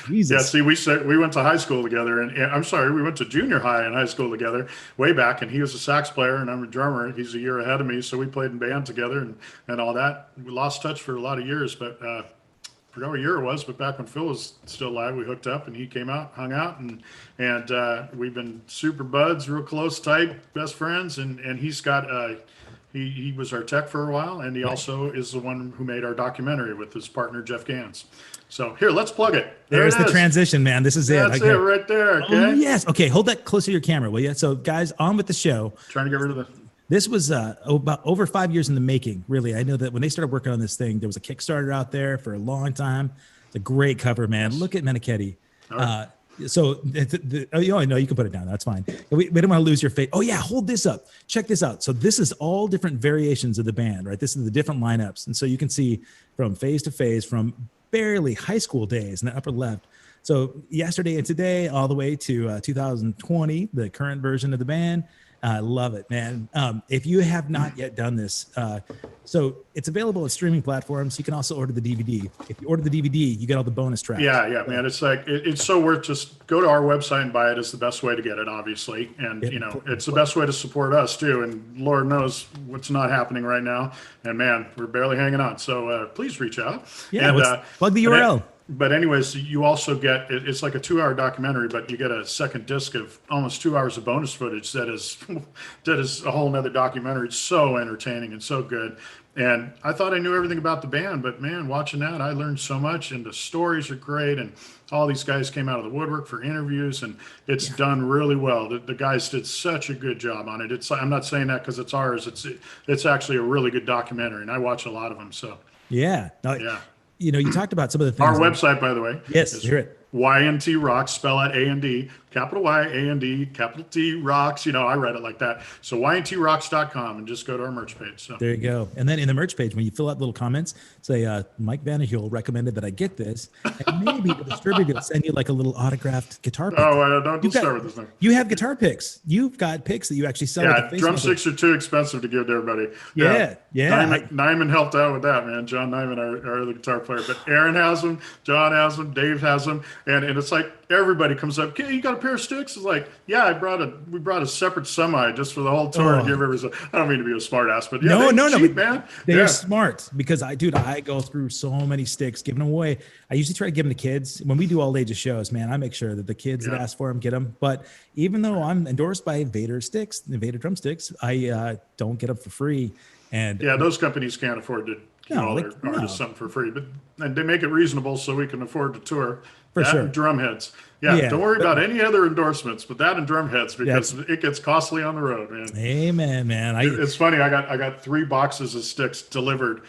Jesus. Yeah, see, we went to high school together, and I'm sorry, we went to junior high and high school together way back, and he was a sax player, and I'm a drummer. He's a year ahead of me, so we played in band together and all that. We lost touch for a lot of years, but I forgot what year it was, but back when Phil was still alive, we hooked up, and he came out, hung out, and we've been super buds, real close, tight, best friends, and he's got he was our tech for a while, and he also is the one who made our documentary with his partner Jeff Gans. So here, let's plug it. There's the transition, man. This is That's it right there. Okay. Oh, yes. Okay, hold that close to your camera, will you? So, guys, on with the show. Trying to get rid of the. This was about over 5 years in the making, really. I know that when they started working on this thing, there was a Kickstarter out there for a long time. It's a great cover, man. Look at Menichetti. Right. So, no, you can put it down. That's fine. We don't want to lose your faith. Oh, yeah, hold this up. Check this out. So this is all different variations of the band, right? This is the different lineups. And so you can see from phase to phase, from barely high school days in the upper left. So yesterday and today, all the way to 2020, the current version of the band. I love it, man. If you have not yet done this, so it's available at streaming platforms. You can also order the DVD. If you order the DVD, you get all the bonus tracks. Yeah, man. It's like it's so worth just go to our website and buy it. Is the best way to get it, obviously, and it's the best way to support us too. And Lord knows what's not happening right now. And man, we're barely hanging on. So please reach out. Yeah, and, plug the URL. But anyways, you also get, it's like a 2-hour documentary, but you get a second disc of almost 2 hours of bonus footage that is a whole nother documentary. It's so entertaining and so good. And I thought I knew everything about the band, but man, watching that, I learned so much, and the stories are great. And all these guys came out of the woodwork for interviews, and it's done really well. The guys did such a good job on it. I'm not saying that because it's ours. It's actually a really good documentary, and I watch a lot of them. So yeah. Yeah. You talked about some of the things. Our website, by the way. Yes, hear it. YNT Rocks, spell out A-N-D, capital Y, A-N-D, capital T, Rocks. I read it like that. So YNTRocks.com, and just go to our merch page. So there you go. And then in the merch page, when you fill out little comments, say, Mike Vanderhule recommended that I get this. And maybe the distributor will send you like a little autographed guitar pick. Oh, don't start with this thing. You have guitar picks. You've got picks that you actually sell. Yeah, drumsticks are too expensive to give to everybody. Yeah. Nyman helped out with that, man. John Nyman, our other guitar player. But Aaron has them, John has them, Dave has them. And it's like everybody comes up, "Okay, you got a pair of sticks?" It's like, yeah, we brought a separate semi just for the whole tour to give everybody. I don't mean to be a smart ass, but yeah, no, cheap, man. They're smart because I go through so many sticks giving them away. I usually try to give them to kids. When we do all ages shows, man, I make sure that the kids that ask for them get them. But even though I'm endorsed by Vader sticks, the Vader drumsticks, I don't get them for free. And yeah, those companies can't afford to give all their artists something for free, and they make it reasonable so we can afford to tour. For sure. And Drumheads. Yeah, don't worry about any other endorsements, but that and Drumheads, because it gets costly on the road, man. Amen, man. It's funny. I got 3 boxes of sticks delivered,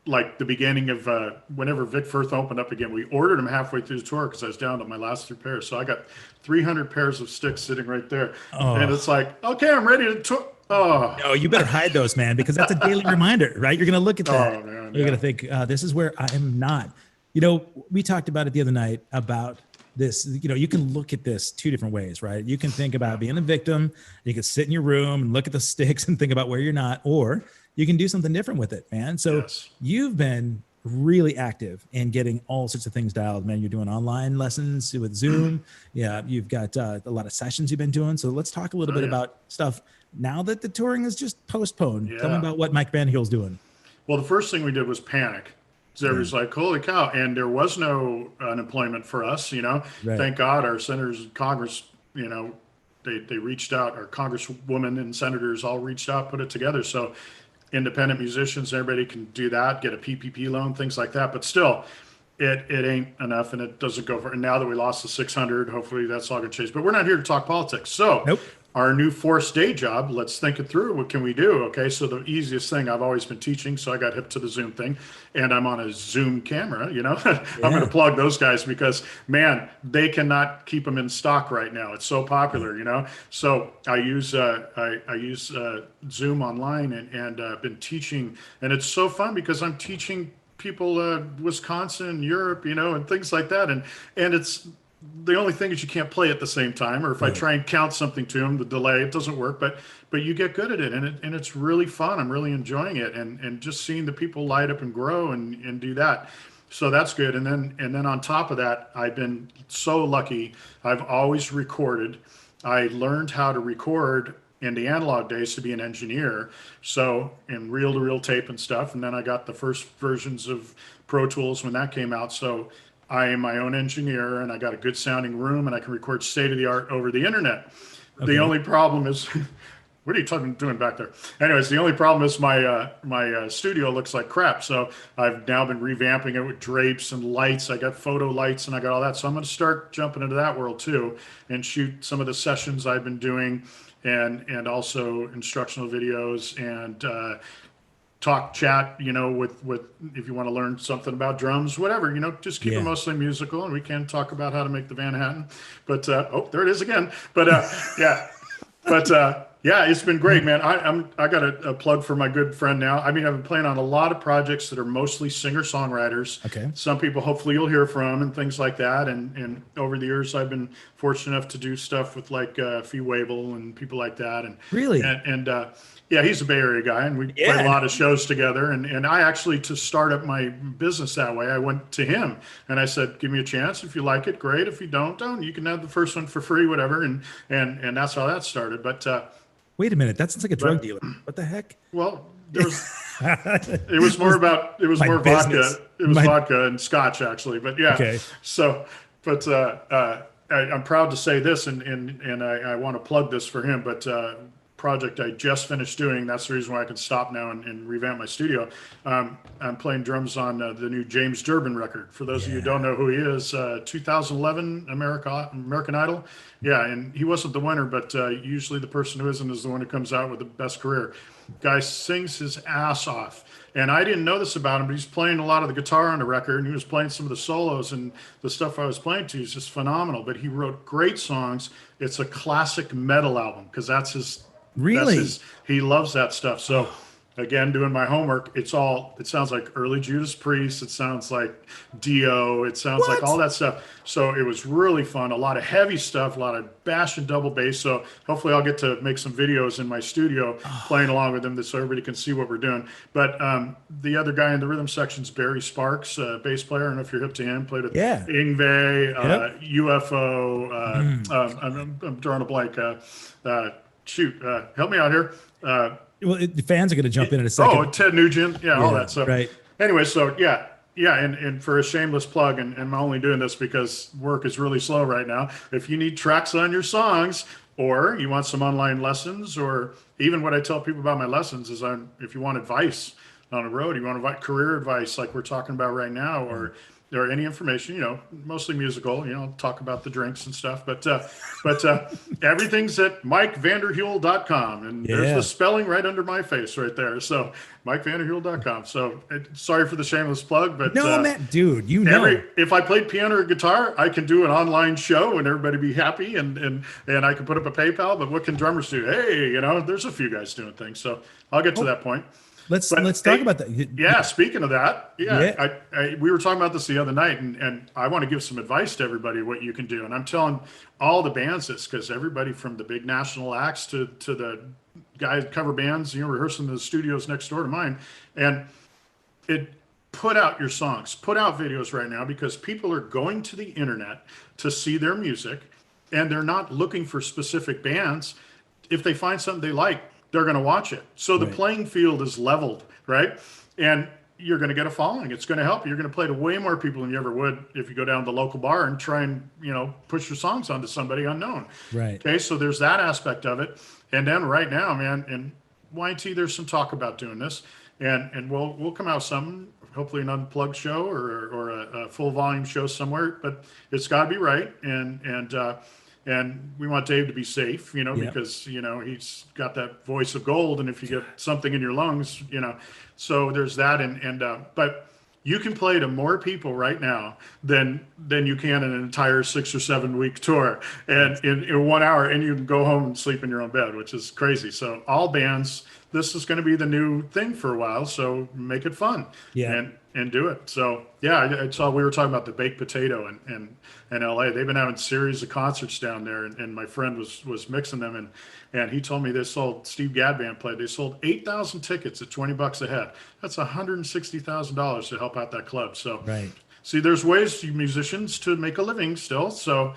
like the beginning of whenever Vic Firth opened up again. We ordered them halfway through the tour because I was down to my last 3 pairs. So I got 300 pairs of sticks sitting right there, and it's like, okay, I'm ready to tour. Oh, No, you better hide those, man, because that's a daily reminder, right? You're going to look at that. oh man, You're yeah. going to think, this is where I am not. You know, we talked about it the other night about this. You know, you can look at this two different ways, right? You can think about being a victim. You can sit in your room and look at the sticks and think about where you're not, or you can do something different with it, man. So Yes. you've been really active in getting all sorts of things dialed, man. You're doing online lessons with Zoom. Yeah, you've got a lot of sessions you've been doing. So let's talk a little bit Yeah. about stuff now that the touring is just postponed. Tell me Yeah. about what Mike Vanderhule's doing. Well, the first thing we did was panic. So everybody's like, holy cow. And there was no unemployment for us, you know. Right. Thank God our senators and Congress, you know, they reached out, our congresswomen and senators all reached out, put it together. So independent musicians, everybody can do that, get a PPP loan, things like that. But still, it ain't enough, and it doesn't go for. And now that we lost the 600, hopefully that's all going to change. But we're not here to talk politics. So Nope. our new forced day job, let's think it through. What can we do? Okay, so the easiest thing, I've always been teaching, so I got hip to the Zoom thing, and I'm on a Zoom camera, you know. I'm going to plug those guys because, man, they cannot keep them in stock right now. It's so popular, you know. So I use Zoom online and been teaching, and it's so fun because I'm teaching people Wisconsin, Europe, you know, and things like that, and it's the only thing is you can't play at the same time, or if I try and count something to them, the delay, it doesn't work, but you get good at it, and it's really fun. I'm really enjoying it, and just seeing the people light up and grow and do that. So that's good. And then on top of that, I've been so lucky. I've always recorded. I learned how to record in the analog days to be an engineer. So in reel-to-reel tape and stuff. And then I got the first versions of Pro Tools when that came out. So I am my own engineer, and I got a good sounding room, and I can record state of the art over the internet. Okay. The only problem is, what are you doing back there? Anyways, the only problem is my studio looks like crap. So I've now been revamping it with drapes and lights. I got photo lights and I got all that. So I'm going to start jumping into that world too and shoot some of the sessions I've been doing, and also instructional videos and talk chat, you know, with if you want to learn something about drums, whatever, you know, just keep it mostly musical, and we can talk about how to make the Van Hatten. But oh, there it is again. But yeah, but yeah, it's been great, man. I got a plug for my good friend now. I mean, I've been playing on a lot of projects that are mostly singer-songwriters. Okay. Some people hopefully you'll hear from and things like that. And over the years, I've been fortunate enough to do stuff with like Fee Waybill and people like that. And really, and yeah, he's a Bay Area guy, and we played a lot of shows together. And I actually, to start up my business that way, I went to him and I said, "Give me a chance. If you like it, great. If you don't. You can have the first one for free, whatever." And that's how that started. But wait a minute, that sounds like a drug dealer. What the heck? Well, there was. It was more business. vodka. It was vodka and scotch, actually. But yeah. Okay. So, but I'm proud to say this, and I want to plug this for him. But project I just finished doing. That's the reason why I can stop now and revamp my studio. I'm playing drums on the new James Durbin record. For those of you who don't know who he is, 2011 American Idol. Yeah, and he wasn't the winner, but usually the person who isn't is the one who comes out with the best career. Guy sings his ass off. And I didn't know this about him, but he's playing a lot of the guitar on the record, and he was playing some of the solos, and the stuff I was playing to is just phenomenal. But he wrote great songs. It's a classic metal album because that's his. Really? He loves that stuff. So again, doing my homework, it sounds like early Judas Priest. It sounds like Dio. It sounds like all that stuff. So it was really fun. A lot of heavy stuff, a lot of bass and double bass. So hopefully I'll get to make some videos in my studio playing along with them so everybody can see what we're doing. But the other guy in the rhythm section is Barry Sparks, bass player. I don't know if you're hip to him. Played with Yngwie, UFO. I'm drawing a blank. Help me out here. Well, the fans are going to jump in a second. Oh, Ted Nugent. Yeah, all that stuff. Right. Anyway, so yeah. And for a shameless plug, and I'm only doing this because work is really slow right now. If you need tracks on your songs, or you want some online lessons, or even what I tell people about my lessons is if you want advice on the road, you want career advice like we're talking about right now, or or any information, mostly musical, talk about the drinks and stuff, but everything's at MikeVanderhule.com, and there's the Yeah. spelling right under my face right there. So MikeVanderhule.com. So sorry for the shameless plug, but No, man, dude, you know. if I played piano or guitar, I can do an online show and everybody be happy, and I can put up a PayPal. But what can drummers do? Hey, there's a few guys doing things. So I'll get to that point. Let's But let's hey, talk about that. yeah, speaking of that, Yeah. we were talking about this the other night, and I want to give some advice to everybody what you can do. And I'm telling all the bands this, because everybody from the big national acts to the guys cover bands, rehearsing in the studios next door to mine, and put out your songs, put out videos right now, because people are going to the internet to see their music, and they're not looking for specific bands. If they find something they like, they're going to watch it. So the Right. playing field is leveled, right? And you're going to get a following. It's going to help you. You're going to play to way more people than you ever would if you go down to the local bar and try and, push your songs onto somebody unknown. Right. Okay, so there's that aspect of it. And then right now, man, in YT, there's some talk about doing this. And we'll come out with something, hopefully an unplugged show or a full volume show somewhere, but it's got to be right. And we want Dave to be safe, Yep. because, he's got that voice of gold. And if you get something in your lungs, so there's that. But you can play to more people right now than you can in an entire 6 or 7 week tour, and in 1 hour, and you can go home and sleep in your own bed, which is crazy. So all bands, this is going to be the new thing for a while. So make it fun. Yeah. And do it. So yeah, I saw we were talking about the baked potato in LA. They've been having a series of concerts down there, and my friend was mixing them, and he told me they sold, Steve Gadd Band played, they sold 8,000 tickets at $20 a head. That's $160,000 to help out that club. So Right. see, there's ways you musicians to make a living still. So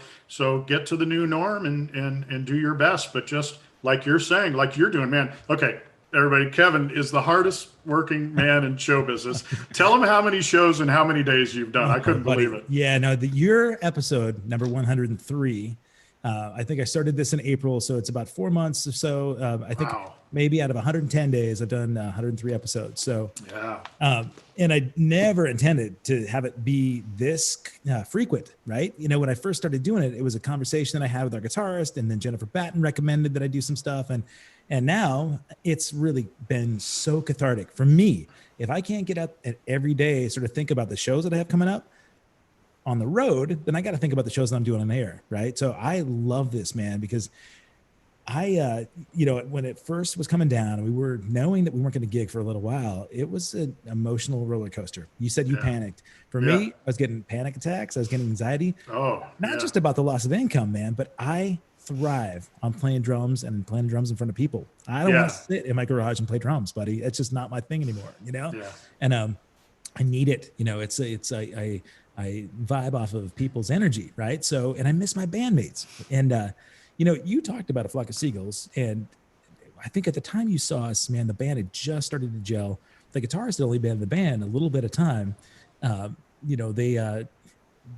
get to the new norm and do your best, but just like you're saying, like you're doing, man. Okay, everybody, Kevin is the hardest working man in show business. Tell him how many shows and how many days you've done. I couldn't Buddy. believe it. Yeah, no, your episode number 103. I think I started this in April, so it's about 4 months or so. I think Wow. maybe out of 110 days, I've done 103 episodes. So, Yeah. and I never intended to have it be this frequent, right? When I first started doing it, it was a conversation that I had with our guitarist, and then Jennifer Batten recommended that I do some stuff, and now it's really been so cathartic for me. If I can't get up at every day, sort of think about the shows that I have coming up on the road, then I got to think about the shows that I'm doing on air, right? So I love this, man, because I, when it first was coming down and we were knowing that we weren't going to gig for a little while, it was an emotional roller coaster. You said you panicked. For me, I was getting panic attacks. I was getting anxiety. Oh, Not just about the loss of income, man, but I thrive on playing drums and playing drums in front of people. I don't want to sit in my garage and play drums, buddy. It's just not my thing anymore, Yeah. And I need it. I vibe off of people's energy, right? So, and I miss my bandmates. And you talked about A Flock of Seagulls, and I think at the time you saw us, man, the band had just started to gel. The guitarist had only been in the band a little bit of time.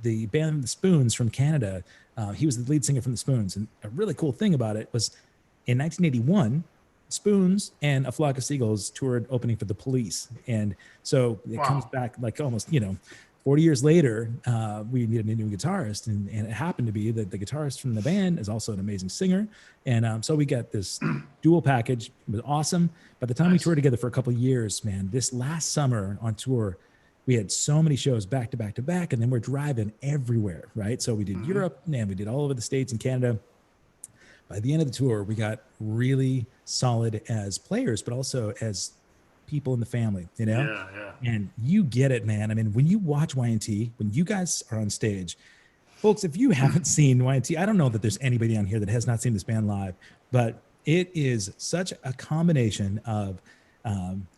The band The Spoons from Canada, he was the lead singer from The Spoons. And a really cool thing about it was in 1981, Spoons and A Flock of Seagulls toured opening for The Police. And so it comes back like almost, 40 years later, we needed a new guitarist, and it happened to be that the guitarist from the band is also an amazing singer. And so we got this dual package. It was awesome. By the time we toured together for a couple of years, man, this last summer on tour, we had so many shows back to back to back, and then we're driving everywhere, right? So we did Europe, and we did all over the States and Canada. By the end of the tour, we got really solid as players, but also as people in the family, Yeah. And you get it, man. I mean, when you watch Y&T, when you guys are on stage, folks, if you haven't seen Y&T, I don't know that there's anybody on here that has not seen this band live, but it is such a combination of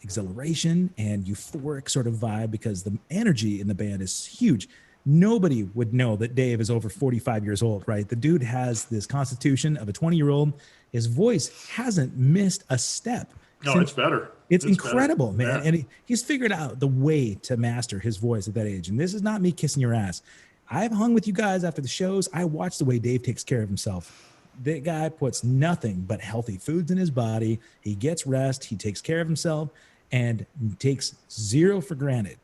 exhilaration and euphoric sort of vibe, because the energy in the band is huge. Nobody would know that Dave is over 45 years old, right? The dude has this constitution of a 20-year-old. His voice hasn't missed a step. No, it's better. It's incredible, better. man. Yeah. And he's figured out the way to master his voice at that age. And this is not me kissing your ass. I've hung with you guys after the shows. I watch the way Dave takes care of himself. That guy puts nothing but healthy foods in his body. He gets rest. He takes care of himself and takes zero for granted.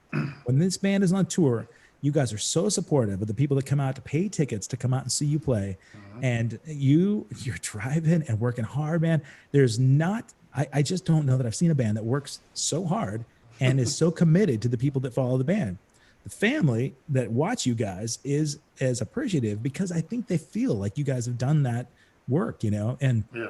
When this band is on tour, You guys are so supportive of the people that come out to pay tickets to come out and see you play. And you're driving and working hard, man. There's not, I just don't know that I've seen a band that works so hard and is so committed to the people that follow the band. The family that watch you guys is as appreciative because I think they feel like you guys have done that work, and Yeah.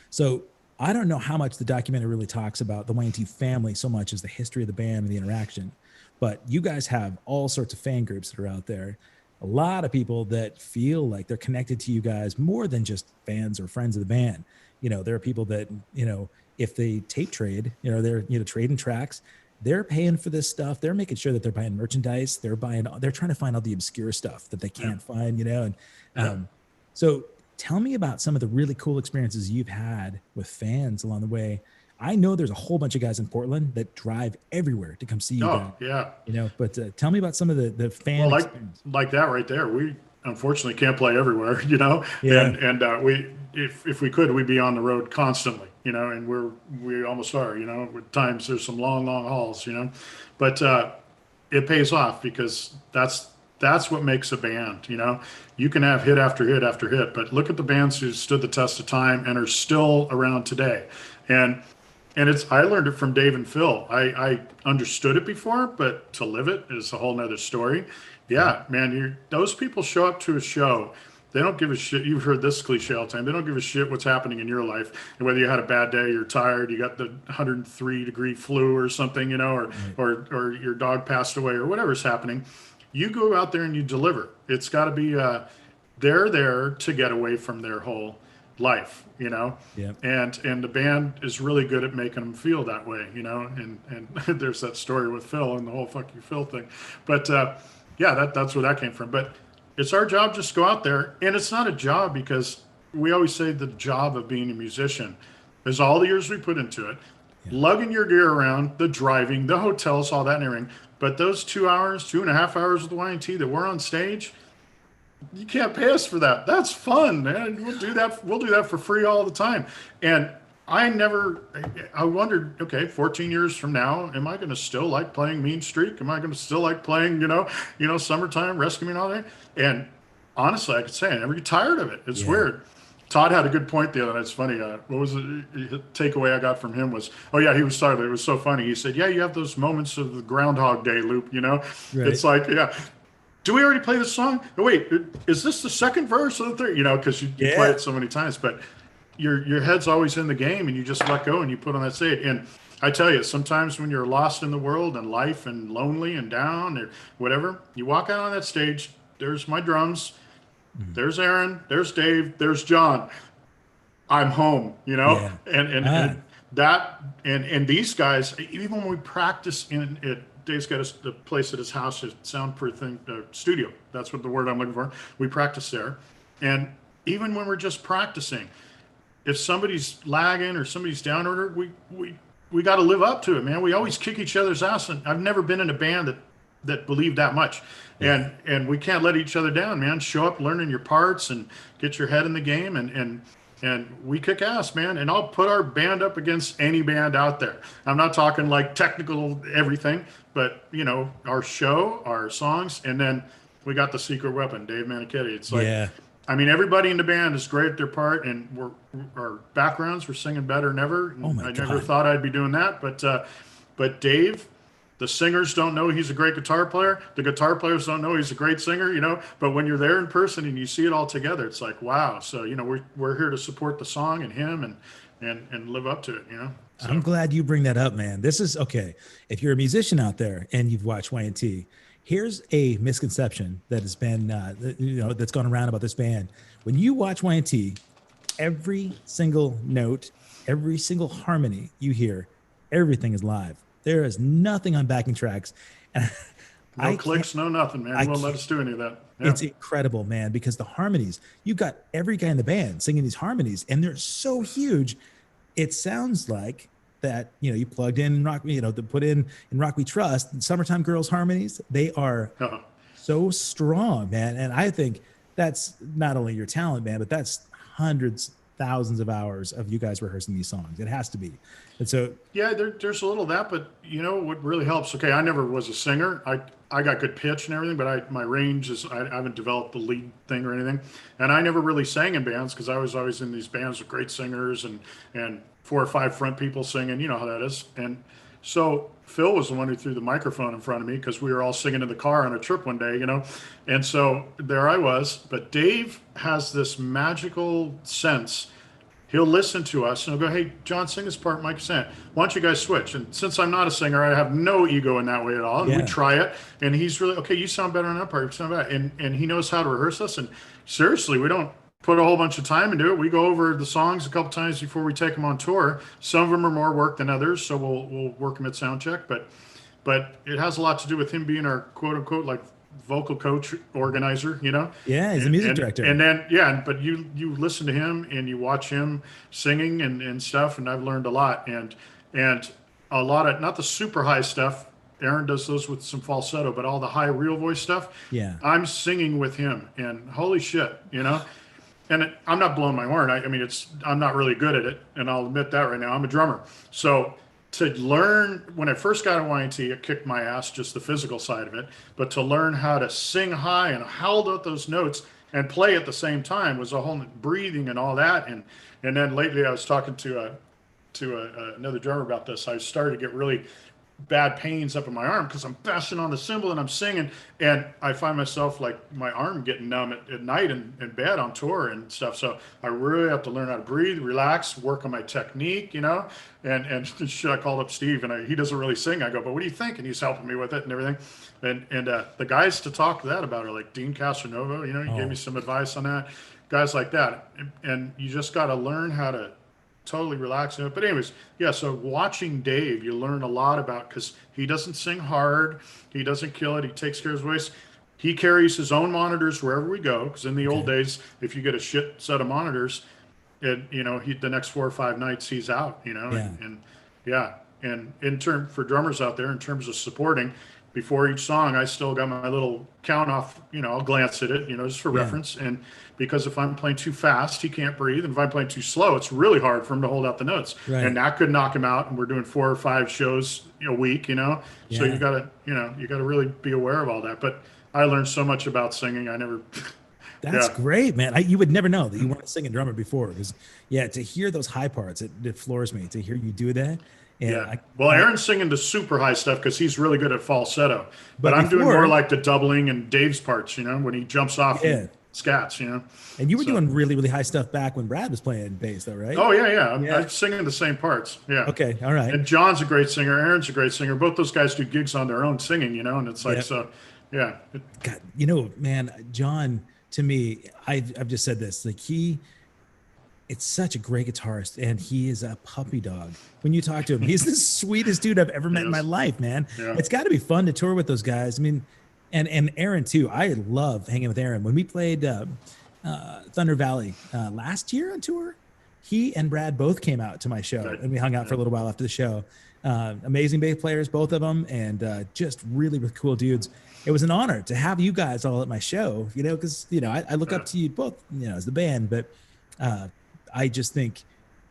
so I don't know how much the documentary really talks about the Y&T family so much as the history of the band and the interaction, but you guys have all sorts of fan groups that are out there. A lot of people that feel like they're connected to you guys more than just fans or friends of the band. There are people that, if they tape trade, they're, trading tracks, they're paying for this stuff. They're making sure that they're buying merchandise. They're trying to find all the obscure stuff that they can't find, so tell me about some of the really cool experiences you've had with fans along the way. I know there's a whole bunch of guys in Portland that drive everywhere to come see you guys. Yeah. But tell me about some of the fan experience. Like that right there. We unfortunately can't play everywhere, Yeah. and we, if we could, we'd be on the road constantly, and we almost are, with times there's some long hauls, but it pays off because that's what makes a band. You can have hit after hit after hit, but look at the bands who stood the test of time and are still around today. And I learned it from Dave and Phil. I understood it before, but to live it is a whole nother story. Yeah, man, those people show up to a show. They don't give a shit. You've heard this cliche all the time. They don't give a shit what's happening in your life. And whether you had a bad day, you're tired, you got the 103-degree flu or something, or your dog passed away or whatever's happening. You go out there and you deliver. It's got to be, they're there to get away from their whole life, Yeah. And the band is really good at making them feel that way, and there's that story with Phil and the whole fuck you Phil thing. But that's where that came from. But it's our job just to go out there. And it's not a job because we always say the job of being a musician is all the years we put into it, lugging your gear around, the driving, the hotels, all that and everything. But those 2.5 hours with the Y&T that we're on stage, you can't pay us for that. That's fun, man. We'll do that for free all the time. And I wondered, okay, 14 years from now, am I going to still like playing Mean Streak? Am I going to still like playing, Summertime, Rescue Me and all that? And honestly, I could say I never get tired of it. It's weird. Todd had a good point the other night. It's funny. What was the takeaway I got from him was, he was talking. It was so funny. He said, you have those moments of the Groundhog Day loop, Right. It's like, do we already play this song? Oh, wait, is this the second verse or the third? Because you play it so many times, but your head's always in the game and you just let go and you put on that stage. And I tell you, sometimes when you're lost in the world and life and lonely and down or whatever, you walk out on that stage, there's my drums, there's Aaron, there's Dave, there's John. I'm home, and these guys, even when we practice Dave's got a place at his house, a soundproofing studio. That's what the word I'm looking for. We practice there. And even when we're just practicing, if somebody's lagging or somebody's down order, we got to live up to it, man. We always kick each other's ass. And I've never been in a band that believed that much. And we can't let each other down, man. Show up learning your parts and get your head in the game and we kick ass, man. And I'll put our band up against any band out there. I'm not talking like technical everything, but our show, our songs, and then we got the secret weapon, Dave Manichetti. It's like, everybody in the band is great at their part, and our backgrounds, we're singing better than ever. I never thought I'd be doing that, but Dave, the singers don't know he's a great guitar player. The guitar players don't know he's a great singer, but when you're there in person and you see it all together, it's like, wow. So, we're here to support the song and him and live up to it, So. I'm glad you bring that up, man. This is okay. If you're a musician out there and you've watched Y&T, here's a misconception that has been, that's gone around about this band. When you watch Y&T, every single note, every single harmony you hear, everything is live. There is nothing on backing tracks. No clicks, no nothing, man. They won't let us do any of that. Yeah. It's incredible, man, because the harmonies, you've got every guy in the band singing these harmonies, and they're so huge. It sounds like that, you plugged in Rock, to put in Rock We Trust, Summertime Girls harmonies. They are so strong, man. And I think that's not only your talent, man, but that's hundreds thousands of hours of you guys rehearsing these songs. It has to be. And so, Yeah, there's a little of that, but you know what really helps? Okay, I never was a singer. I got good pitch and everything, but my range is I haven't developed the lead thing or anything, and I never really sang in bands because I was always in these bands with great singers and 4 or 5 front people singing. You know how that is. And so Phil was the one who threw the microphone in front of me because we were all singing in the car on a trip one day, you know, and so there I was. But Dave has this magical sense. He'll listen to us and he'll go, "Hey, John, sing this part, Mike sang it. Why don't you guys switch?" And since I'm not a singer, I have no ego in that way at all. And we yeah, try it, and he's really, "Okay, you sound better on that part. You sound better." And he knows how to rehearse us. And seriously, we don't put a whole bunch of time into it. We go over the songs a couple times before we take them on tour. Some of them are more work than others, so we'll work them at sound check. But it has a lot to do with him being our quote unquote like vocal coach organizer, you know. yeah, he's a music director. And then yeah, but you listen to him and you watch him singing and stuff, and I've learned a lot. And a lot of, not the super high stuff, Aaron does those with some falsetto, but all the high real voice stuff, Yeah, I'm singing with him, and holy shit, you know. And I'm not blowing my horn. I mean, I'm not really good at it, and I'll admit that right now. I'm a drummer, so to learn, when I first got at Y&T, it kicked my ass, just the physical side of it. But to learn how to sing high and hold out those notes and play at the same time was a whole breathing and all that. And then lately, I was talking to another drummer about this. I started to get really bad pains up in my arm because I'm bashing on the cymbal and I'm singing, and I find myself like my arm getting numb at night in bed on tour and stuff. So I really have to learn how to breathe, relax, work on my technique, you know. And I called up Steve, and he doesn't really sing. I go, "But what do you think?" And he's helping me with it and everything. And the guys to talk to that about are like Dean Castronovo, you know, he gave me some advice on that. Guys like that, and you just got to learn how to totally relaxing it. But anyways, yeah, so watching Dave, you learn a lot about, because he doesn't sing hard, he doesn't kill it, he takes care of his voice. He carries his own monitors wherever we go, because in the old days, if you get a shit set of monitors, you know, the next 4 or 5 nights he's out, you know. yeah, And yeah, and in term for drummers out there, in terms of supporting, before each song, I still got my little count off, you know, I'll glance at it, you know, just for yeah, reference. And because if I'm playing too fast, he can't breathe. And if I'm playing too slow, it's really hard for him to hold out the notes. right, And that could knock him out. And we're doing 4 or 5 shows a week, you know. So yeah. you gotta, you know, you gotta really be aware of all that. But I learned so much about singing. I never That's yeah. great, man. You would never know that you weren't singing drummer before, because yeah, to hear those high parts, it floors me to hear you do that. And Yeah. Well, Aaron's singing the super high stuff because he's really good at falsetto. But but I'm doing more before, like the doubling and Dave's parts, you know, when he jumps off yeah, and scats, you know. and you were So, doing really, really high stuff back when Brad was playing bass, though, right? oh yeah, yeah. Yeah. I'm singing the same parts. Yeah. Okay, all right. And John's a great singer. Aaron's a great singer. Both those guys do gigs on their own singing, you know, and it's like, Yep. so yeah. God, you know, man, John, to me, I've just said this, like it's such a great guitarist, and he is a puppy dog. When you talk to him, he's the sweetest dude I've ever met in my life, man. Yeah. It's got to be fun to tour with those guys. I mean, and Aaron too. I love hanging with Aaron. When we played Thunder Valley last year on tour, he and Brad both came out to my show, Right. and we hung out for a little while after the show. Amazing bass players, both of them, and just really, really cool dudes. It was an honor to have you guys all at my show, you know, because, you know, I look up to you both, you know, as the band, but I just think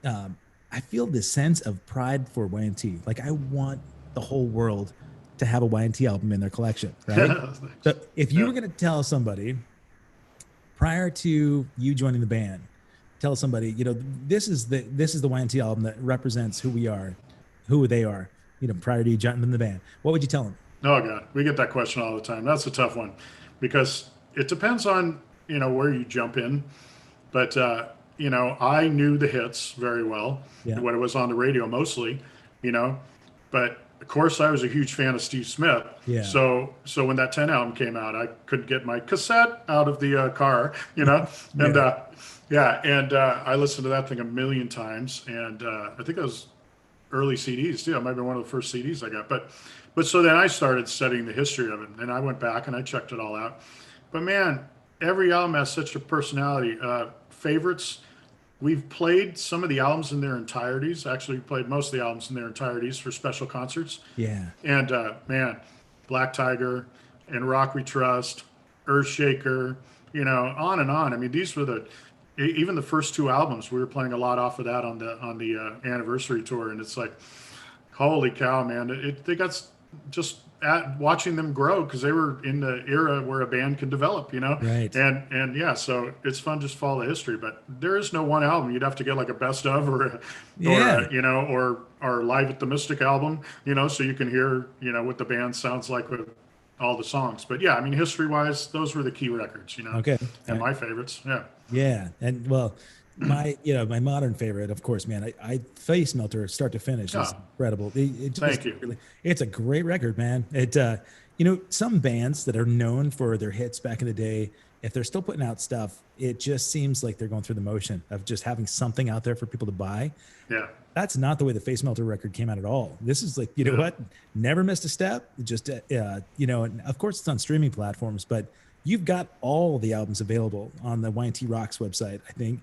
I feel this sense of pride for Y&T. Like, I want the whole world to have a Y&T album in their collection, right? So if you were going to tell somebody prior to you joining the band, tell somebody, you know, this is the Y&T album that represents who we are, who they are, you know, prior to you joining the band, what would you tell them? Oh God, we get that question all the time. That's a tough one because it depends on, you know, where you jump in. But, you know, I knew the hits very well when it was on the radio mostly, you know, but of course I was a huge fan of Steve Smith. Yeah. So when that 10 album came out, I couldn't get my cassette out of the car, you know, and I listened to that thing a million times. And I think it was early CDs too. It might have been one of the first CDs I got, but so then I started studying the history of it, and I went back and I checked it all out. But man, every album has such a personality. Favorites, we've played some of the albums in their entireties. Actually, we played most of the albums in their entireties for special concerts. Yeah. And man, Black Tiger and Rock We Trust, Earthshaker, you know, on and on. I mean, these were even the first two albums, we were playing a lot off of that on the anniversary tour, and it's like, holy cow, man! They got just at watching them grow because they were in the era where a band can develop, Right. and yeah, so it's fun just to follow the history. But there is no one album. You'd have to get like a best of Yeah. or live at the Mystic album, so you can hear what the band sounds like with all the songs. But yeah, I mean, history wise, those were the key records, Okay. and my favorites. Yeah. Yeah. And well, my modern favorite, of course, man, I Face Melter start to finish is Oh, incredible. It just thank you. really, it's a great record, man. Some bands that are known for their hits back in the day, if they're still putting out stuff, it just seems like they're going through the motion of just having something out there for people to buy. Yeah. That's not the way the Face Melter record came out at all. This is like, you know what? Never missed a step. Just, and of course it's on streaming platforms, but you've got all the albums available on the Y&T Rocks website. I think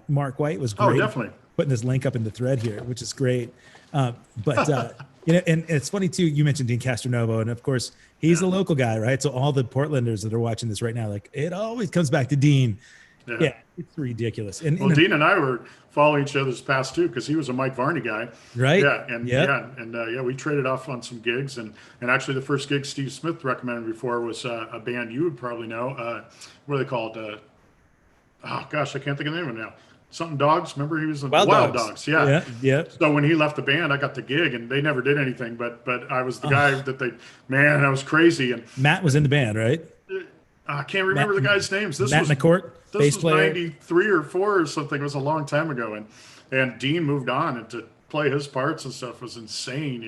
Mark White was great. Oh, definitely. Putting this link up in the thread here, which is great. And it's funny too. You mentioned Dean Castronovo, and of course he's a local guy, right? So all the Portlanders that are watching this right now, like it always comes back to Dean. Yeah, it's ridiculous. And Dean and I were following each other's paths too, because he was a Mike Varney guy, right? Yeah, we traded off on some gigs, and actually the first gig Steve Smith recommended before was a band you would probably know. What are they called? Oh gosh, I can't think of the name of it now. Something Dogs. Remember he was in Wild Dogs. Yeah. So when he left the band, I got the gig, and they never did anything. But I was the guy that I was crazy. And Matt was in the band, right? I can't remember the guys' names. Matt McCourt, bass player. 93 or 4 or something. It was a long time ago. And Dean moved on, and to play his parts and stuff was insane,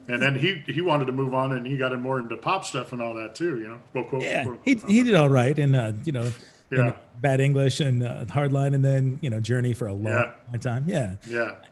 And then he wanted to move on, and he got in more into pop stuff and all that too, He did all right, and Yeah. Bad English and Hardline, and then Journey for a long time. Yeah,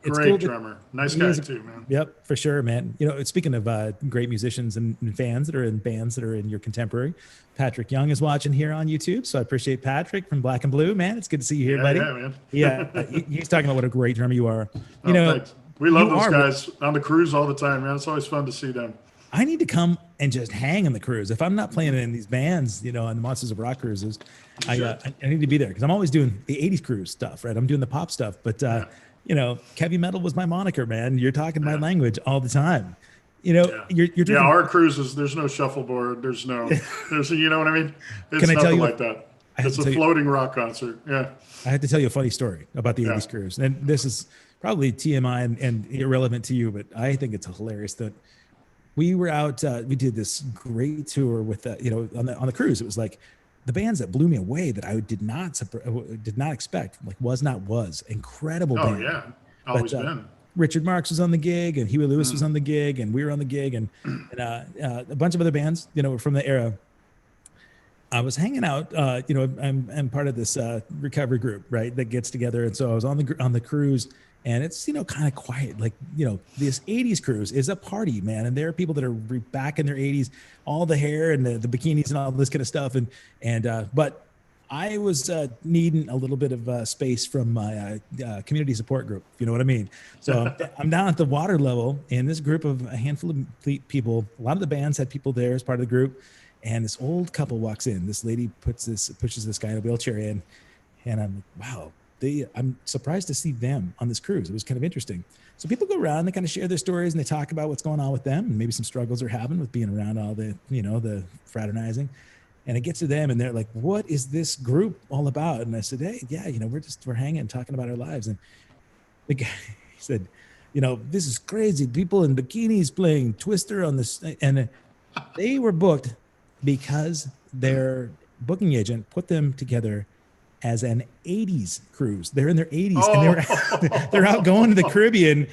it's great cool drummer, nice guy too, man. Yep, for sure, man. Speaking of great musicians and fans that are in bands that are in your contemporary, Patrick Young is watching here on YouTube, so I appreciate Patrick from Black and Blue, man. It's good to see you here, buddy. Yeah, man. Yeah, he's talking about what a great drummer you are. Thanks. We love those guys on the cruise all the time, man. It's always fun to see them. I need to come and just hang on the cruise. If I'm not playing in these bands, on the Monsters of Rock cruises, I need to be there because I'm always doing the 80s cruise stuff, right? I'm doing the pop stuff, but heavy metal was my moniker, man. You're talking my language all the time. You're doing our cruises. There's no shuffleboard. There's you know what I mean? It's Can I tell you like that. It's a floating rock concert. Yeah. I had to tell you a funny story about the 80s cruise, and this is probably TMI and irrelevant to you, but I think it's hilarious that we were out. We did this great tour with on the cruise. It was like the bands that blew me away that I did not expect. Like was incredible. Oh band. yeah, always been. Richard Marx was on the gig, and Huey Lewis was on the gig, and we were on the gig, and a bunch of other bands, from the era. I was hanging out. I'm part of this recovery group, right, that gets together, and so I was on the cruise. And it's, kind of quiet. Like, this 80s cruise is a party, man. And there are people that are back in their 80s, all the hair and the bikinis and all this kind of stuff. But I was needing a little bit of space from my community support group, if you know what I mean. So I'm down at the water level, and this group of a handful of people, a lot of the bands had people there as part of the group. And this old couple walks in. This lady pushes this guy in a wheelchair in. And I'm like, wow. I'm surprised to see them on this cruise. It was kind of interesting. So people go around, they kind of share their stories, and they talk about what's going on with them and maybe some struggles they're having with being around all the, the fraternizing. And it gets to them, and they're like, what is this group all about? And I said, hey, yeah, we're hanging, talking about our lives. And the guy, he said, this is crazy. People in bikinis playing Twister on this. And they were booked because their booking agent put them together as an 80s cruise. They're in their 80s, and they're out going to the Caribbean,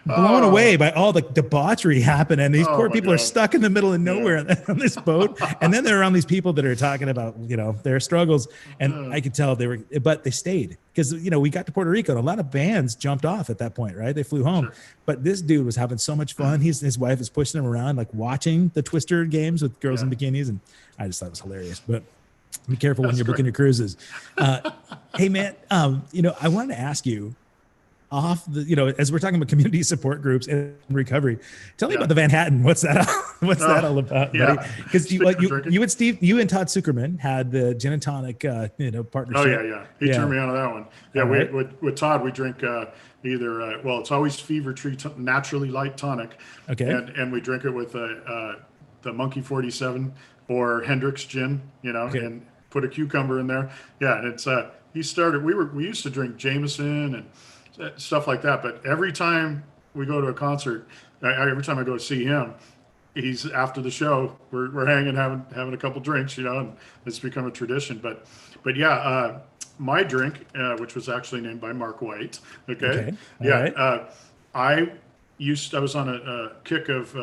blown away by all the debauchery happening. And these poor people are stuck in the middle of nowhere on this boat. And then they're around these people that are talking about, their struggles. And I could tell but they stayed because, we got to Puerto Rico, and a lot of bands jumped off at that point, right? They flew home. Sure. But this dude was having so much fun. His wife is pushing him around, like watching the Twister games with girls in bikinis. And I just thought it was hilarious. But be careful when you're booking your cruises. Hey, man, I wanted to ask you, off the, as we're talking about community support groups and recovery, tell me Yeah. about the Manhattan. What's that? What's that all about, buddy? Yeah. Because Speaking of you drinking. and Steve, you and Todd Zuckerman had the gin and tonic, partnership. Oh yeah. He turned me on to that one. Yeah, All we right. with Todd we drink either well, it's always Fever Tree naturally light tonic, Okay. and we drink it with the Monkey 47 or Hendrix gin, Okay. and put a cucumber in there. Yeah, and it's he started. We used to drink Jameson and stuff like that, but every time we go to a concert, every time I go to see him, he's after the show. We're hanging, having a couple drinks, and it's become a tradition. But yeah, my drink, which was actually named by Mark White. Okay, Okay. All yeah. right. I was on a kick of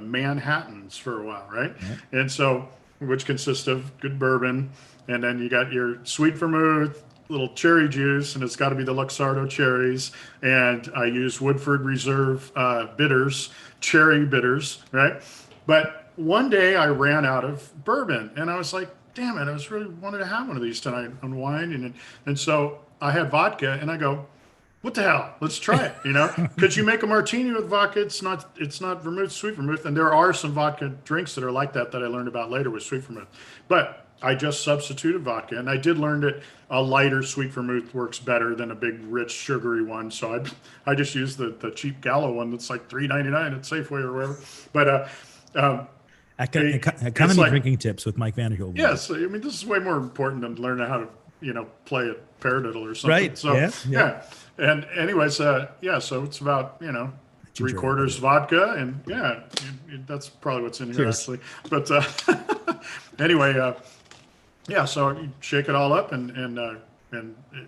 Manhattans for a while, right? Yeah. And so, which consists of good bourbon, and then you got your sweet vermouth, little cherry juice, and it's got to be the Luxardo cherries. And I use Woodford Reserve bitters, cherry bitters, right? But one day I ran out of bourbon, and I was like, "Damn it! I was really wanted to have one of these tonight on wine." And so I had vodka, and I go, what the hell? Let's try it. Could you make a martini with vodka? It's not vermouth, sweet vermouth, and there are some vodka drinks that are like that I learned about later with sweet vermouth. But I just substituted vodka, and I did learn that a lighter sweet vermouth works better than a big rich sugary one. So I just used the cheap Gallo one that's like $3.99 at Safeway or wherever. But Economy like, drinking tips with Mike Vanderhule. yes, I mean this is way more important than learning how to play a paradiddle or something. Right. So yeah. And anyways, so it's about 3/4 vodka, and that's probably what's in here. Cheers. Actually. But anyway, so you shake it all up, and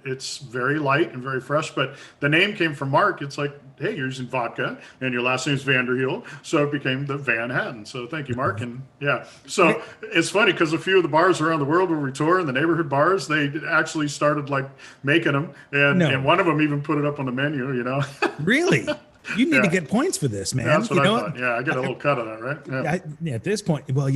it's very light and very fresh. But the name came from Mark. It's like, hey, you're using vodka, and your last name's Vanderhule, so it became the Van Hatten. So thank you, Mark. And so it's funny because a few of the bars around the world where we tour, and the neighborhood bars, they actually started like making them, and one of them even put it up on the menu. Really? You need to get points for this, man. That's what I thought. Yeah, I get a little cut of that, right? Yeah. At this point, well,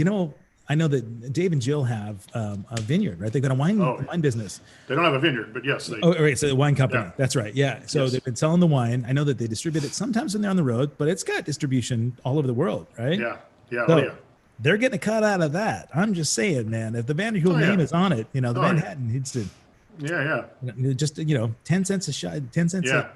I know that Dave and Jill have a vineyard, right? They've got a wine business. They don't have a vineyard, but yes. Right. So the wine company. Yeah. That's right. Yeah. So they've been selling the wine. I know that they distribute it sometimes when they're on the road, but it's got distribution all over the world, right? Yeah. Yeah. So they're getting a cut out of that. I'm just saying, man, if the Vanderhule name is on it, the Manhattan needs to. Yeah. Just 10 cents a shot, 10 cents. Yeah.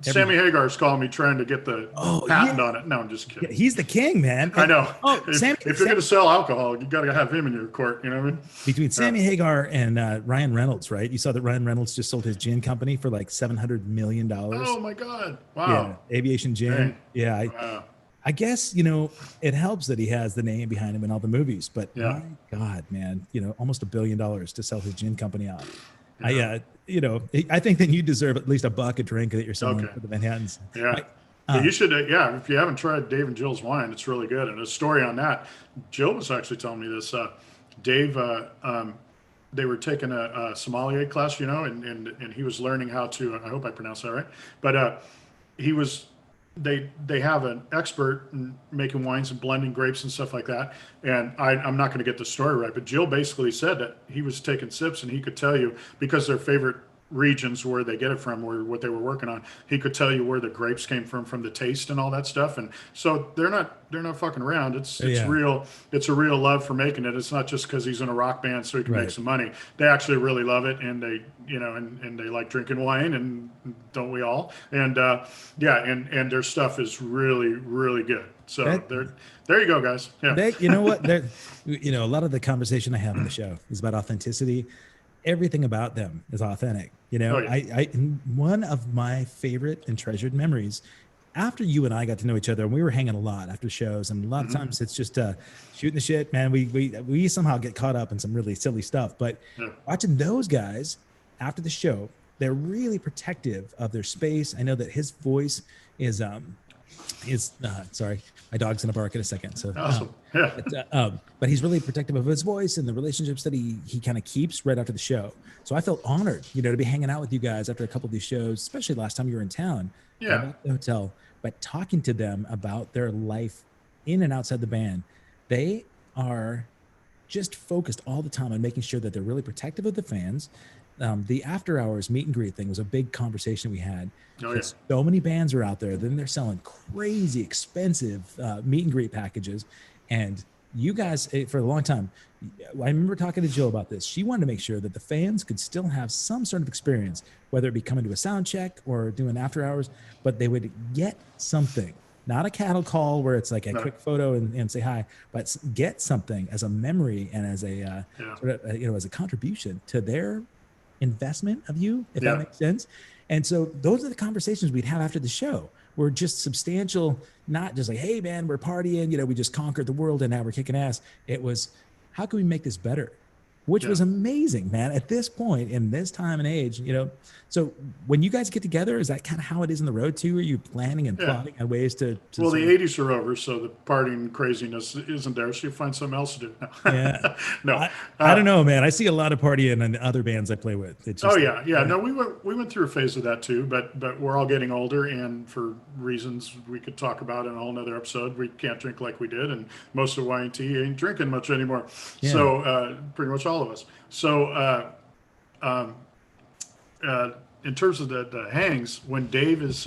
Sammy Hagar's calling me trying to get the patent on it. No, I'm just kidding. Yeah, he's the king, man. I know. Sammy, if you're going to sell alcohol, you got to have him in your court. You know what I mean? Between Sammy Hagar and Ryan Reynolds, right? You saw that Ryan Reynolds just sold his gin company for like $700 million. Oh my God! Wow. Yeah, Aviation Gin. Dang. Yeah. Wow. I guess, it helps that he has the name behind him in all the movies, but my God, man, almost $1 billion to sell his gin company off. Yeah. I think that you deserve at least $1 a drink that you're selling for the Manhattans. Yeah. You should, if you haven't tried Dave and Jill's wine, it's really good. And a story on that, Jill was actually telling me this. Dave, they were taking a sommelier class, and he was learning how to, I hope I pronounced that right, but they have an expert in making wines and blending grapes and stuff like that. And I'm not going to get the story right, but Jill basically said that he was taking sips and he could tell you, because their favorite regions where they get it from, or what they were working on, he could tell you where the grapes came from the taste and all that stuff. And so they're not fucking around. It's real. It's a real love for making it. It's not just because he's in a rock band so he can make some money. They actually really love it, and they and they like drinking wine, and don't we all? And and their stuff is really, really good. So there you go, guys. Yeah. You know what? A lot of the conversation I have on the show is about authenticity. Everything about them is authentic. One of my favorite and treasured memories, after you and I got to know each other, and we were hanging a lot after shows, and a lot of times it's just shooting the shit, man. We somehow get caught up in some really silly stuff, but watching those guys after the show, they're really protective of their space. I know that his voice is sorry, my dog's gonna bark in a second. So awesome. But he's really protective of his voice and the relationships that he kind of keeps right after the show. So I felt honored, to be hanging out with you guys after a couple of these shows, especially last time you were in town. At the hotel, but talking to them about their life in and outside the band. They are just focused all the time on making sure that they're really protective of the fans, the after hours meet and greet thing was a big conversation we had. Oh, yeah. Because so many bands are out there, then they're selling crazy expensive meet and greet packages. And you guys, for a long time, I remember talking to Jill about this. She wanted to make sure that the fans could still have some sort of experience, whether it be coming to a sound check or doing after hours, but they would get something. Not a cattle call where it's like a quick photo and say hi, but get something as a memory and as a sort of, as a contribution to their investment of you, if that makes sense. And so those are the conversations we'd have after the show. We're just substantial, not just like, hey man, we're partying, we just conquered the world and now we're kicking ass. It was, how can we make this better? Which was amazing, man. At this point in this time and age, so when you guys get together, is that kind of how it is in the road too? Are you planning and plotting on ways to well, the 80s are over, so the partying craziness isn't there, so you find something else to do. Yeah. No, I don't know, man. I see a lot of partying in other bands I play with. It's just No, we went through a phase of that too, but we're all getting older, and for reasons we could talk about in a whole nother episode, we can't drink like we did, and most of Y&T ain't drinking much anymore. Yeah. So pretty much all of us. So in terms of the hangs, when Dave is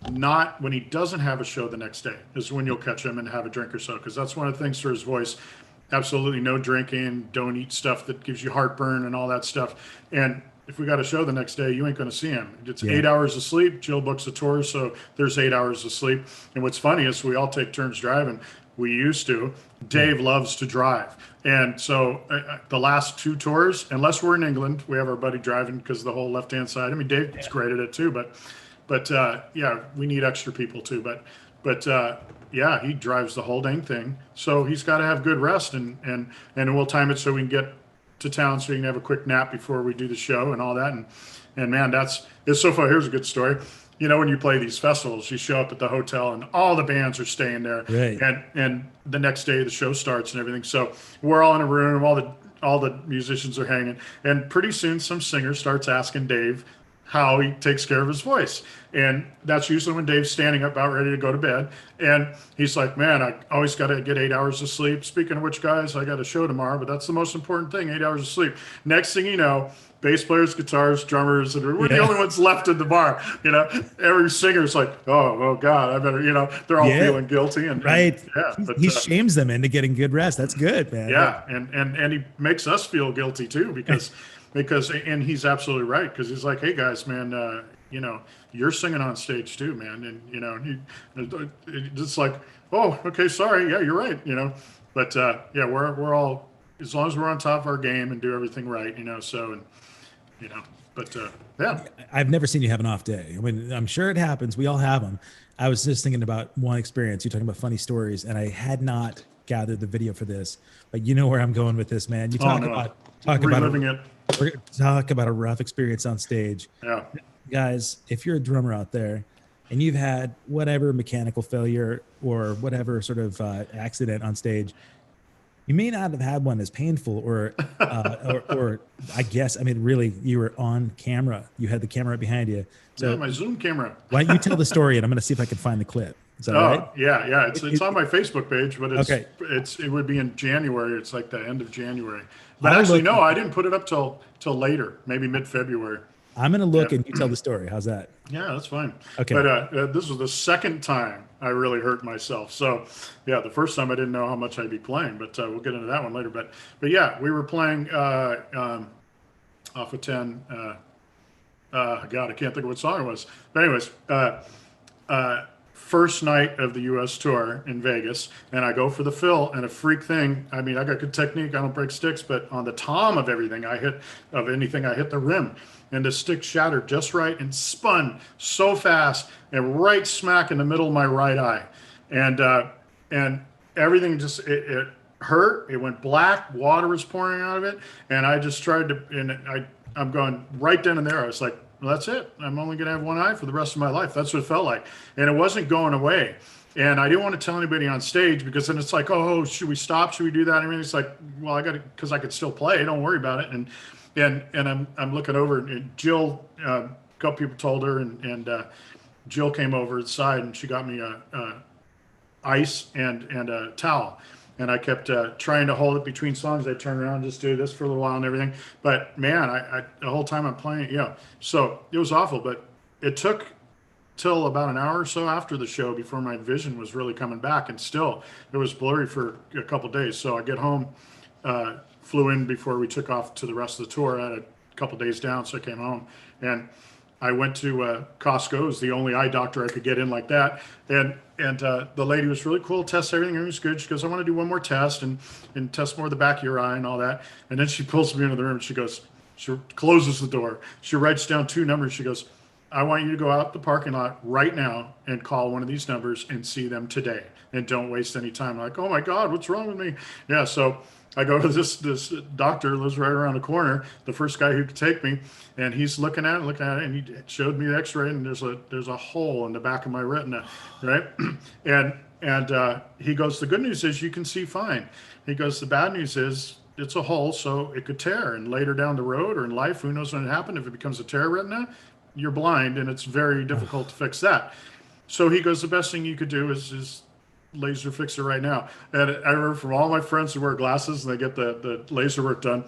when he doesn't have a show the next day is when you'll catch him and have a drink or so, because that's one of the things for his voice. Absolutely no drinking, don't eat stuff that gives you heartburn and all that stuff. And if we got a show the next day, you ain't going to see him. It's 8 hours of sleep. Jill books a tour, so there's 8 hours of sleep. And what's funny is we all take turns driving. We used to. Dave loves to drive. And so the last 2 tours, unless we're in England, we have our buddy driving because of the whole left-hand side. I mean, Dave's great at it too, but we need extra people too. But he drives the whole dang thing. So he's got to have good rest, and we'll time it so we can get to town so you can have a quick nap before we do the show and all that. And man, it's so far. Here's a good story. When you play these festivals, you show up at the hotel and all the bands are staying there, right. and the next day the show starts and everything. So we're all in a room, all the musicians are hanging, and pretty soon some singer starts asking Dave how he takes care of his voice. And that's usually when Dave's standing up about ready to go to bed. And he's like, man, I always got to get 8 hours of sleep. Speaking of which, guys, I got a show tomorrow, but that's the most important thing, 8 hours of sleep. Next thing you know, bass players, guitars, drummers, and we're the only ones left in the bar. Every singer's like, oh God, I better, they're all feeling guilty. And he shames them into getting good rest. That's good, man. Yeah. And he makes us feel guilty too, because and he's absolutely right. Because he's like, hey guys, man, you're singing on stage too, man. And, it's like, oh, okay, sorry. Yeah, you're right. But we're all, as long as we're on top of our game and do everything right, I've never seen you have an off day. I mean, I'm sure it happens. We all have them. I was just thinking about one experience. You're talking about funny stories, and I had not gathered the video for this, but you know where I'm going with this, man. You talk about a rough experience on stage. Yeah. Guys, if you're a drummer out there and you've had whatever mechanical failure or whatever sort of accident on stage, you may not have had one as painful or I guess, I mean, really, you were on camera. You had the camera behind you. So my Zoom camera. Why don't you tell the story, and I'm going to see if I can find the clip. Is that right? Yeah. It's on my Facebook page, but it would be in January. It's like the end of January. But actually, no, I didn't put it up till later, maybe mid-February. I'm going to look and you tell the story. How's that? Yeah, that's fine. Okay. But this was the second time I really hurt myself. So, the first time I didn't know how much I'd be playing, but we'll get into that one later. But yeah, we were playing off of 10. God, I can't think of what song it was. But anyways, first night of the U.S. tour in Vegas, and I go for the fill, and a freak thing. I mean, I got good technique. I don't break sticks, but on the tom of anything, I hit the rim. And the stick shattered just right and spun so fast and right smack in the middle of my right eye. And everything just, it hurt. It went black. Water was pouring out of it. And I just tried to, and I'm going right then and there. I was like, well, that's it. I'm only going to have one eye for the rest of my life. That's what it felt like. And it wasn't going away. And I didn't want to tell anybody on stage, because then it's like, oh, should we stop? Should we do that? I mean, it's like, well, I got to, because I could still play. Don't worry about it. And I'm looking over, and Jill, a couple people told her, and Jill came over inside, and she got me a ice and a towel. and I kept trying to hold it between songs. I turn around, just do this for a little while and everything. But man, I the whole time I'm playing, so it was awful. But it took till about an hour or so after the show before my vision was really coming back, and still it was blurry for a couple days. So I get home, flew in before we took off to the rest of the tour. I had a couple days down, so I came home and I went to Costco. It was the only eye doctor I could get in like that, and the lady was really cool. Tests everything, was good. She goes, "I want to do one more test and test more of the back of your eye and all that." And then she pulls me into the room. She goes, she closes the door. She writes down 2 numbers. She goes, "I want you to go out the parking lot right now and call one of these numbers and see them today, and don't waste any time." I'm like, "Oh my God, what's wrong with me?" Yeah, so I go to this doctor, lives right around the corner, the first guy who could take me, and he's looking at it, and he showed me the X-ray, and there's a hole in the back of my retina, right? and he goes, "The good news is you can see fine." He goes, "The bad news is it's a hole, so it could tear, and later down the road or in life, who knows when it happened, if it becomes a tear retina, you're blind, and it's very difficult to fix that." So he goes, "The best thing you could do is laser fix it right now." And I remember from all my friends who wear glasses and they get the laser work done,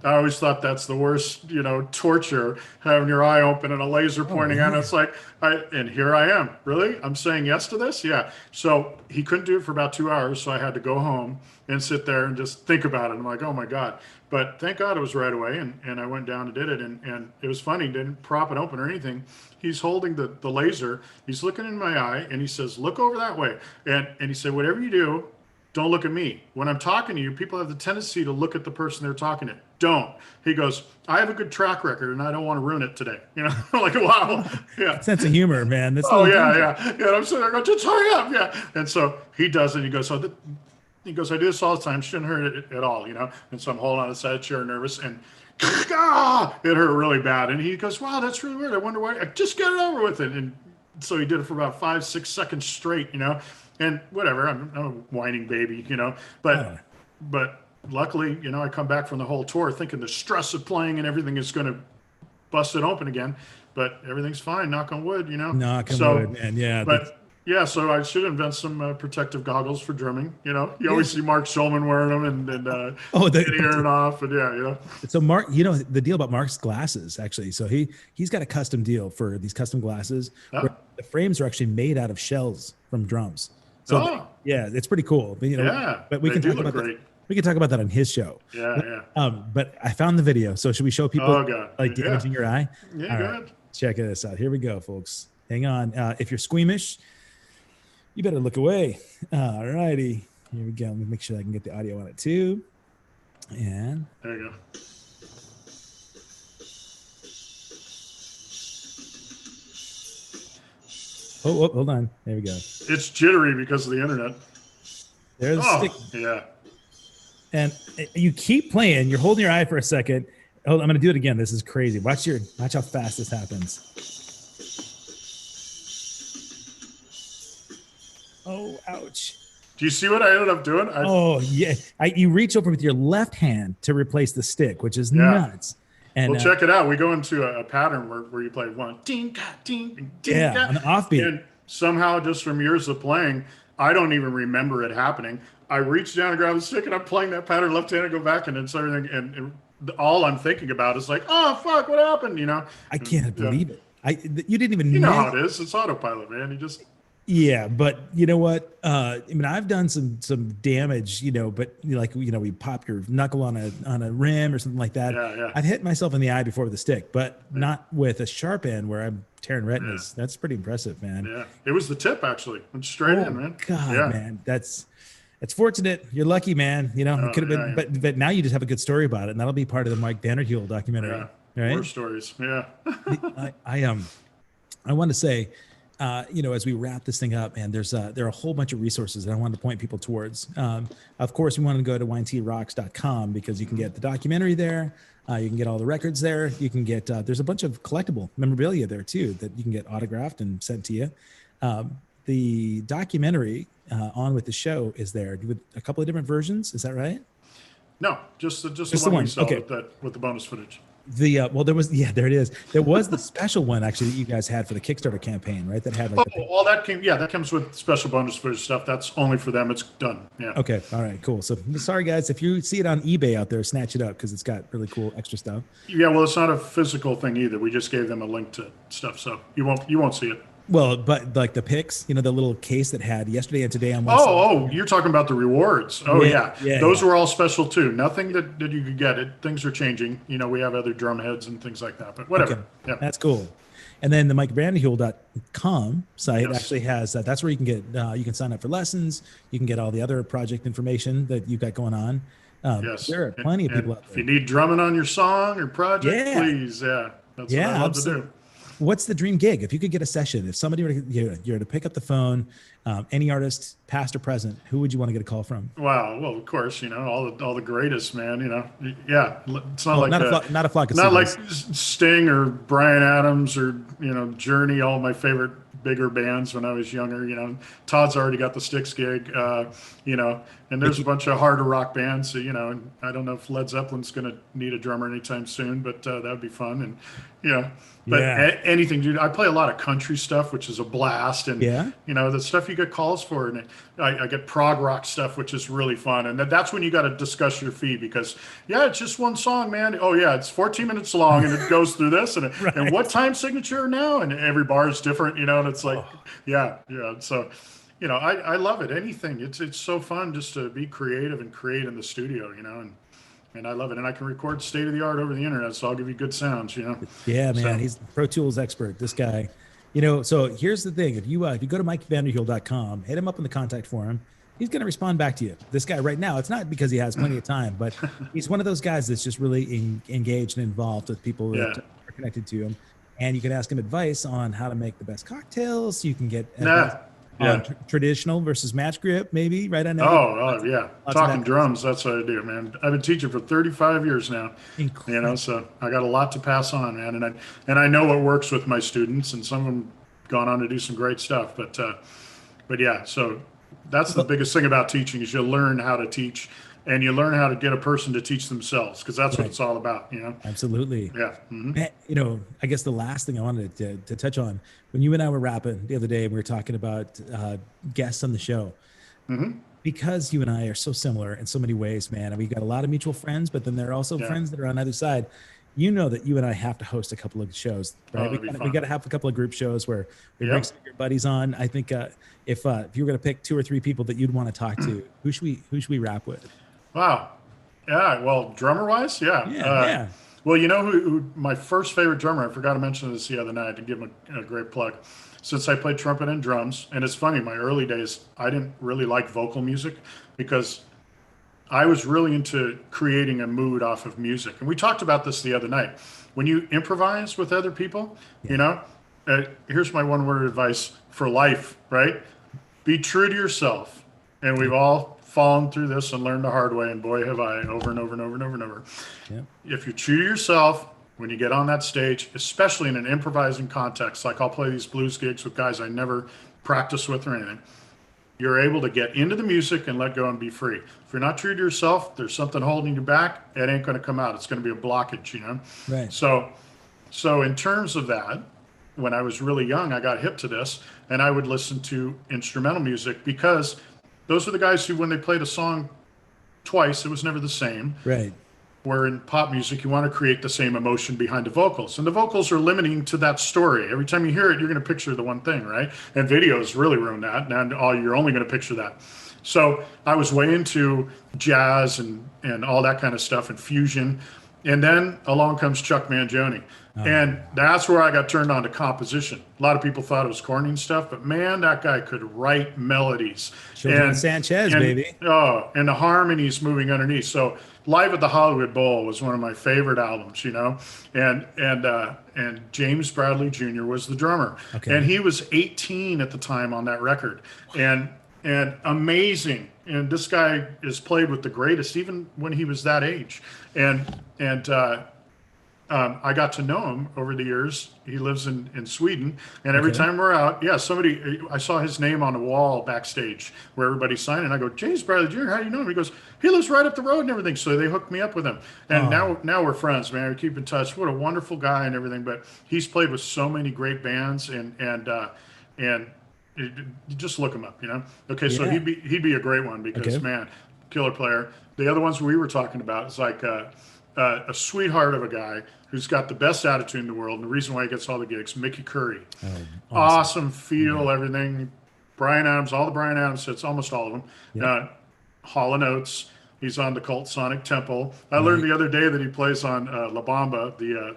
I always thought that's the worst, torture, having your eye open and a laser pointing at it. It's like, and here I am. Really? I'm saying yes to this? Yeah. So he couldn't do it for about 2 hours. So I had to go home and sit there and just think about it. I'm like, oh my God. But thank God it was right away. And I went down and did it. And it was funny. Didn't prop it open or anything. He's holding the laser. He's looking in my eye and he says, "Look over that way." And he said, "Whatever you do, don't look at me. When I'm talking to you, people have the tendency to look at the person they're talking to. Don't." He goes, "I have a good track record and I don't want to ruin it today." I'm like, wow. Yeah. Sense of humor, man. That's Oh yeah. And I'm sitting there going, "Just hurry up." Yeah. And so he does it. He goes, he goes, "I do this all the time. Shouldn't hurt it at all, And so I'm holding on the side of the chair, nervous, and it hurt really bad. And he goes, "Wow, that's really weird. I wonder why." Just get it over with it. And so he did it for about 5-6 seconds straight, and whatever. I'm a whining baby, but luckily, I come back from the whole tour thinking the stress of playing and everything is going to bust it open again, but everything's fine. Knock on wood, Knock on wood, man. Yeah. But yeah, so I should invent some protective goggles for drumming. You always see Mark Schulman wearing them and Aaron off, and yeah. So Mark, the deal about Mark's glasses actually. So he's got a custom deal for these custom glasses. Where the frames are actually made out of shells from drums. So yeah, it's pretty cool. But we can talk about that. We can talk about that on his show. Yeah. But I found the video. So should we show people damaging your eye? Yeah, go ahead. Check this out. Here we go, folks. Hang on. If you're squeamish, you better look away. All righty. Here we go. Let me make sure I can get the audio on it too. And there you go. Oh, hold on. There we go. It's jittery because of the internet. There's the stick. Yeah. And you keep playing. You're holding your eye for a second. Oh, I'm going to do it again. This is crazy. Watch how fast this happens. Oh, ouch. Do you see what I ended up doing? You reach over with your left hand to replace the stick, which is nuts. And check it out. We go into a pattern where you play one ding ding ding, an offbeat. And somehow, just from years of playing, I don't even remember it happening. I reach down and grab the stick, and I'm playing that pattern left-handed, go back, and it's everything. And all I'm thinking about is like, oh fuck, what happened? I can't believe it. You didn't even. You know how it is. It's autopilot, man. You just. Yeah, but you know what? I mean, I've done some damage, but we pop your knuckle on a rim or something like that. Yeah. I've hit myself in the eye before with a stick, but not with a sharp end where I'm tearing retinas. Yeah. That's pretty impressive, man. Yeah, it was the tip actually. Went straight in, man. God, man, it's fortunate. You're lucky, man. It could have been, but now you just have a good story about it, and that'll be part of the Mike Vanderhule documentary. Yeah. Right? More stories. Yeah. I want to say. As we wrap this thing up, man, there are a whole bunch of resources that I wanted to point people towards. Of course, we want to go to winetearocks.com because you can get the documentary there. You can get all the records there. You can get, there's a bunch of collectible memorabilia there too that you can get autographed and sent to you. The documentary On With the Show is there with a couple of different versions. Is that right? No, just the one we saw with the bonus footage. Well, there was, yeah, there it is. There was the special one actually that you guys had for the Kickstarter campaign, right? That had like the all that came. Yeah, that comes with special bonus footage stuff. That's only for them. It's done. Yeah. Okay. All right. Cool. So sorry guys, if you see it on eBay out there, snatch it up because it's got really cool extra stuff. Yeah. Well, it's not a physical thing either. We just gave them a link to stuff, so you won't see it. Well, but like the pics, the little case that had yesterday and today on one side. Oh, you're talking about the rewards. Oh, Yeah, yeah. yeah, Those yeah. were all special too. Nothing that you could get. Things are changing. We have other drum heads and things like that, but whatever. Okay. Yeah. That's cool. And then the MikeVanderhule.com site Yes. actually has that. That's where you can get, you can sign up for lessons. You can get all the other project information that you've got going on. Yes. There are plenty of And people out if you there. need drumming on your song or project, Yeah. please. Yeah. That's what I love to do. What's the dream gig? If you could get a session, if somebody were to, you're to pick up the phone, any artist, past or present, who would you want to get a call from? Wow. Well, of course, all the greatest, man. Yeah. It's not Oh, like not a flock of not like seagulls. Sting or Brian Adams or Journey. All my favorite bigger bands when I was younger. Todd's already got the Styx gig. And there's a bunch of harder rock bands. So, and I don't know if Led Zeppelin's going to need a drummer anytime soon, but that would be fun. And but Yeah. anything, dude. I play a lot of country stuff, which is a blast. And Yeah. the stuff you get calls for, and I get prog rock stuff, which is really fun. And that's when you got to discuss your fee because it's just one song, man. Oh yeah, it's 14 minutes long, and it goes through this, and Right. and what time signature now, and every bar is different, and it's like, yeah. So, I love it. Anything, it's so fun just to be creative and create in the studio, and I love it. And I can record state of the art over the internet, so I'll give you good sounds, Yeah, man, So- he's the Pro Tools expert. This guy, So here's the thing: if you go to MikeVanderhule.com, hit him up in the contact form. He's going to respond back to you. This guy right now, it's not because he has plenty of time, but he's one of those guys that's just really engaged and involved with people that are connected to him. And you can ask him advice on how to make the best cocktails. You can get advice on traditional versus match grip, maybe. Right? I know. Oh, yeah. of Talking that. drums, that's what I do, man. I've been teaching for 35 years now. Incredible. So I got a lot to pass on, man. And I know what works with my students, and some of them gone on to do some great stuff. But yeah, so that's the biggest thing about teaching is you learn how to teach, and you learn how to get a person to teach themselves, because that's what it's all about, Absolutely. Yeah. Mhm. I guess the last thing I wanted to touch on, when you and I were rapping the other day, we were talking about guests on the show. Mm-hmm. Because you and I are so similar in so many ways, man. And we've got a lot of mutual friends, but then there are also friends that are on either side. That you and I have to host a couple of shows, right? We got to have a couple of group shows where we bring some of your buddies on. I think if you were going to pick 2 or 3 people that you'd want to talk to, who should we rap with? Wow. Yeah. Well, drummer wise, Yeah. Well, who my first favorite drummer, I forgot to mention this the other night to give him a great plug. Since I played trumpet and drums, and it's funny, my early days, I didn't really like vocal music because I was really into creating a mood off of music. And we talked about this the other night. When you improvise with other people, here's my one word advice for life, right? Be true to yourself. And we've all fallen through this and learned the hard way, and boy, have I, over and over and over and over and over. Yeah. If you're true to yourself, when you get on that stage, especially in an improvising context, like I'll play these blues gigs with guys I never practiced with or anything, you're able to get into the music and let go and be free. If you're not true to yourself, there's something holding you back. It ain't going to come out. It's going to be a blockage, Right. So in terms of that, when I was really young, I got hip to this, and I would listen to instrumental music because those are the guys who, when they played a song twice, it was never the same. Right. Where in pop music, you want to create the same emotion behind the vocals. And the vocals are limiting to that story. Every time you hear it, you're going to picture the one thing, right? And videos really ruin that. And you're only going to picture that. So I was way into jazz and all that kind of stuff and fusion. And then along comes Chuck Mangione. And that's where I got turned on to composition. A lot of people thought it was corny and stuff, but man, that guy could write melodies. Children of Sanchez, baby. Oh, and the harmonies moving underneath. So Live at the Hollywood Bowl was one of my favorite albums, and James Bradley Jr. was the drummer. Okay. And he was 18 at the time on that record. And amazing. And this guy has played with the greatest, even when he was that age. And I got to know him over the years. He lives in Sweden, and every Okay. time we're out, yeah, I saw his name on a wall backstage where everybody's signing. I go, James Bradley Jr., how do you know him? He goes, he lives right up the road and everything. So they hooked me up with him, and Oh, now we're friends, man. We keep in touch. What a wonderful guy and everything. But he's played with so many great bands, and just look him up. Okay, so yeah. he'd be a great one because Okay. man, killer player. The other ones we were talking about is like a sweetheart of a guy who's got the best attitude in the world, and the reason why he gets all the gigs. Mickey Curry, Oh, awesome. awesome Yeah. feel, everything. Brian Adams, all the Brian Adams hits, almost all of them. Yep. Hall and Oates. He's on the Cult Sonic Temple. I learned Right. the other day that he plays on La Bamba, the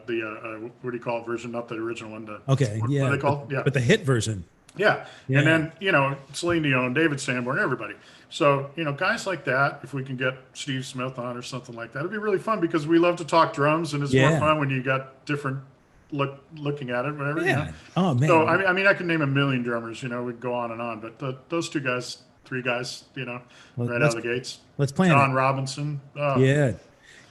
what do you call it version, not the original one. Okay. What are Yeah. they called? Yeah, But the hit version. yeah. And Yeah. then, Celine Dion, David Sanborn, everybody. So, guys like that, if we can get Steve Smith on or something like that, it'd be really fun because we love to talk drums, and it's more Yeah. fun when you got different looking at it, whatever. Yeah. Oh So, man. I can name a million drummers, we could go on and on, but those two guys, three guys, Well, right out of the gates. let's plan it. John Robinson. Oh, Yeah.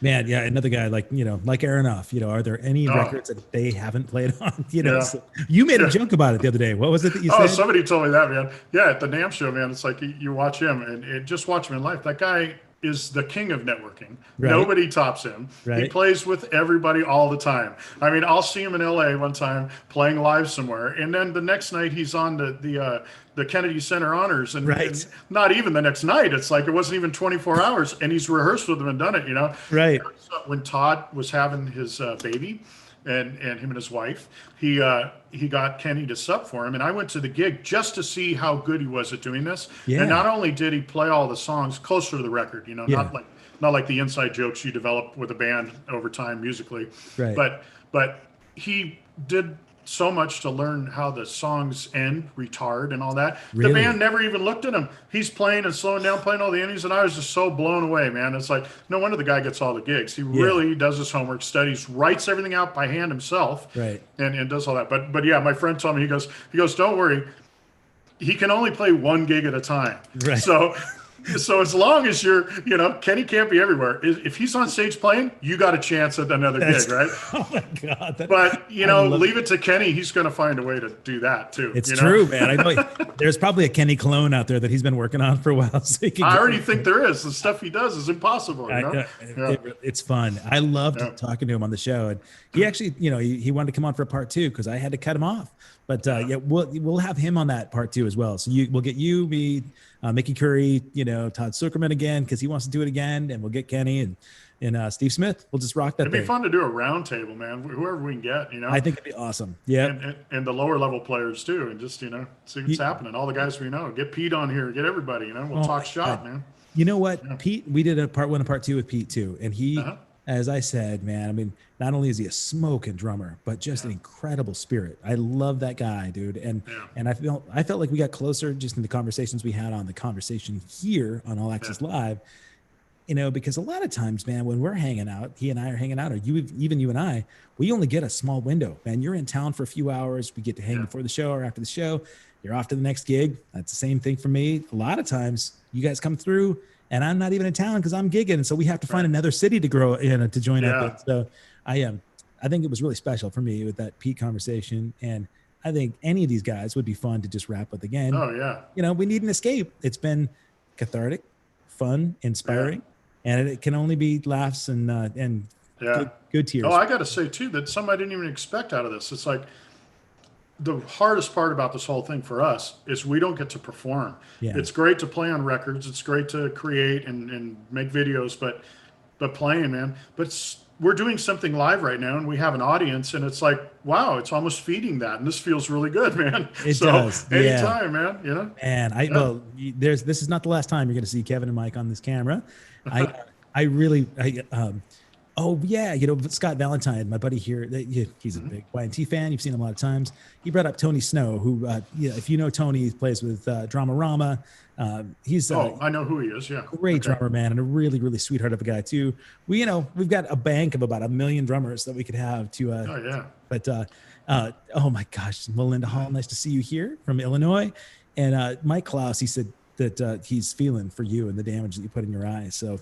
Man, yeah, another guy like, like Aronoff, are there any oh, records that they haven't played on? yeah. So you made a Yeah. joke about it the other day. What was it that you Oh, said? somebody told me that, man. Yeah, at the NAMM show, man. It's like you watch him and just watch him in life. That guy is the king of networking. Right. Nobody tops him. He Right. plays with everybody all the time. I mean, I'll see him in LA one time playing live somewhere, and then the next night he's on the Kennedy Center Honors, and, Right. and not even the next night. It's like it wasn't even 24 hours, and he's rehearsed with them and done it. Right. When Todd was having his baby, and him and his wife, he got Kenny to sub for him, and I went to the gig just to see how good he was at doing this. Yeah. And not only did he play all the songs closer to the record, Yeah. not like the inside jokes you develop with a band over time musically, Right. but he did so much to learn how the songs end, retard, and all that. Really? The band never even looked at him. He's playing and slowing down, playing all the endings, and I was just so blown away, man. It's like, no wonder the guy gets all the gigs. He really does his homework, studies, writes everything out by hand himself, Right. and does all that. But yeah, my friend told me, he goes, don't worry, he can only play one gig at a time. Right. So as long as Kenny can't be everywhere. If he's on stage playing, you got a chance at another gig, right? Oh my God. But I love leave it to Kenny. He's going to find a way to do that too. It's true, man. I know there's probably a Kenny clone out there that he's been working on for a while. So he can I already think there is. The stuff he does is impossible. It's fun. I loved Yeah. talking to him on the show, and he actually, he wanted to come on for a part 2 because I had to cut him off. But yeah, we'll have him on that part 2 as well. So we'll get you, me, Mickey Curry, Todd Zuckerman again because he wants to do it again, and we'll get Kenny and Steve Smith. We'll just rock that. It'd be fun to do a round table, man. Whoever we can get, I think it'd be awesome. Yeah, and the lower level players too, and just see what's happening. All the guys we know, get Pete on here, get everybody. We'll talk shop, man. You know what, Pete? We did a part 1 and part 2 with Pete too, and he, as I said, man, I mean, not only is he a smoking drummer, but just an incredible spirit. I love that guy, dude, and I felt like we got closer just in the conversations we had on the conversation here on All Access Live. Because a lot of times, man, when we're hanging out, he and I are hanging out, or even you and I, we only get a small window, man. You're in town for a few hours. We get to hang before the show or after the show. You're off to the next gig. That's the same thing for me. A lot of times you guys come through and I'm not even in town because I'm gigging. And so we have to find another city to grow in to join up in. So I think it was really special for me with that Pete conversation. And I think any of these guys would be fun to just wrap with again. Oh yeah. We need an escape. It's been cathartic, fun, inspiring. And it can only be laughs and good tears. Oh, I got to say too that something I didn't even expect out of this. It's like the hardest part about this whole thing for us is we don't get to perform. Yeah. It's great to play on records. It's great to create and make videos, but playing, man. But we're doing something live right now, and we have an audience, and it's like, wow, it's almost feeding that, and this feels really good, man. It does. Anytime, man. And well, this is not the last time you're going to see Kevin and Mike on this camera. Oh yeah, Scott Valentine, my buddy here, he's a big Y&T fan. You've seen him a lot of times. He brought up Tony Snow, who, if you know Tony, he plays with Dramarama. He's I know who he is. Yeah, great drummer, man, and a really, really sweetheart of a guy too. We've got a bank of about 1 million drummers that we could have to. Oh yeah. But oh my gosh, Melinda Hall, nice to see you here from Illinois. And Mike Klaus, he said that he's feeling for you and the damage that you put in your eyes. So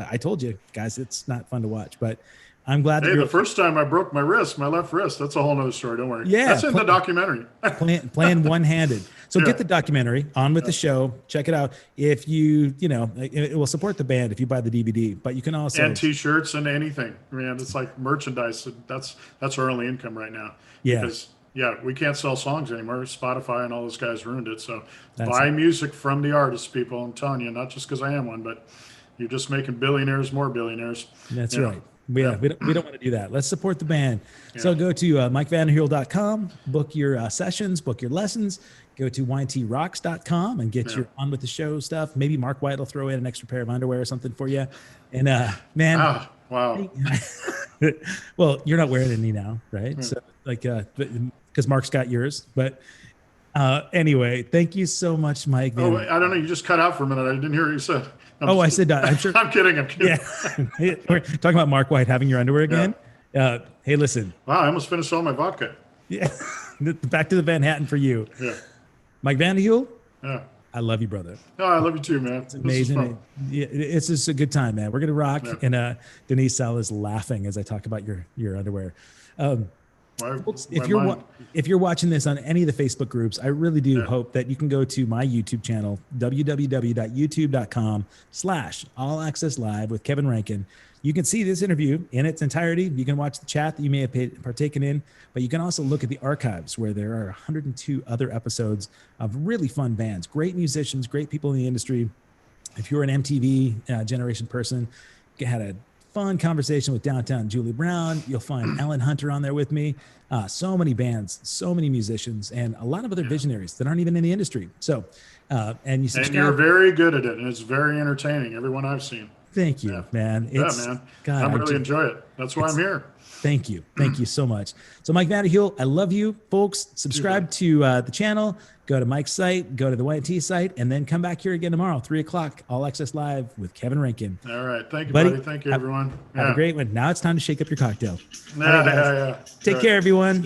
I told you guys, it's not fun to watch, but I'm glad that Hey, you're the first time I broke my wrist, my left wrist, that's a whole nother story. Don't worry. Yeah, That's in the documentary. playing one-handed. So Yeah. get the documentary on with the show. Check it out. If it will support the band if you buy the DVD. But you can also And T-shirts and anything. Man, it's like merchandise. That's our only income right now. Yeah. Because we can't sell songs anymore. Spotify and all those guys ruined it. So That's buy it. music from the artists, people. I'm telling you, not just because I am one, but you're just making billionaires more billionaires. That's You know. right. We don't want to do that. Let's support the band. So go to MikeVanderhule.com, book your sessions, book your lessons. Go to yntrocks.com and get your on with the show stuff. Maybe Mark White will throw in an extra pair of underwear or something for you. And man, Wow. well, you're not wearing any now, right? So because Mark's got yours. But anyway, thank you so much, Mike. Oh, I don't know. You just cut out for a minute. I didn't hear what you said. I said, I'm sure. I'm kidding. Yeah. We're talking about Mark White having your underwear again. Hey, listen. Wow, I almost finished all my vodka. Yeah. Back to the Van Hatten for you. Yeah. Mike Vanderhule. Yeah. I love you, brother. Oh, I love you too, man. It's amazing. It's just a good time, man. We're going to rock. Yeah. And Denise Sal is laughing as I talk about your underwear. If you're watching this on any of the Facebook groups, I really do hope that you can go to my YouTube channel, www.youtube.com/allaccesslive with Kevin Rankin. You can see this interview in its entirety. You can watch the chat that you may have partaken in, but you can also look at the archives where there are 102 other episodes of really fun bands, great musicians, great people in the industry. If you're an MTV generation person, you had a fun conversation with Downtown Julie Brown. You'll find Ellen Hunter on there with me. So many bands, so many musicians, and a lot of other visionaries that aren't even in the industry. So, and you subscribe. And you're very good at it, and it's very entertaining. Everyone I've seen. Thank you, man. Man. God, I really enjoy it. That's why I'm here. Thank you. Thank you so much. So Mike Vanderhule, I love you, folks. Subscribe to the channel. Go to Mike's site. Go to the YT site. And then come back here again tomorrow, 3 o'clock, All Access Live with Kevin Rankin. All right. Thank you, buddy. Thank you, everyone. Have a great one. Now it's time to shake up your cocktail. Yeah. Take care, everyone.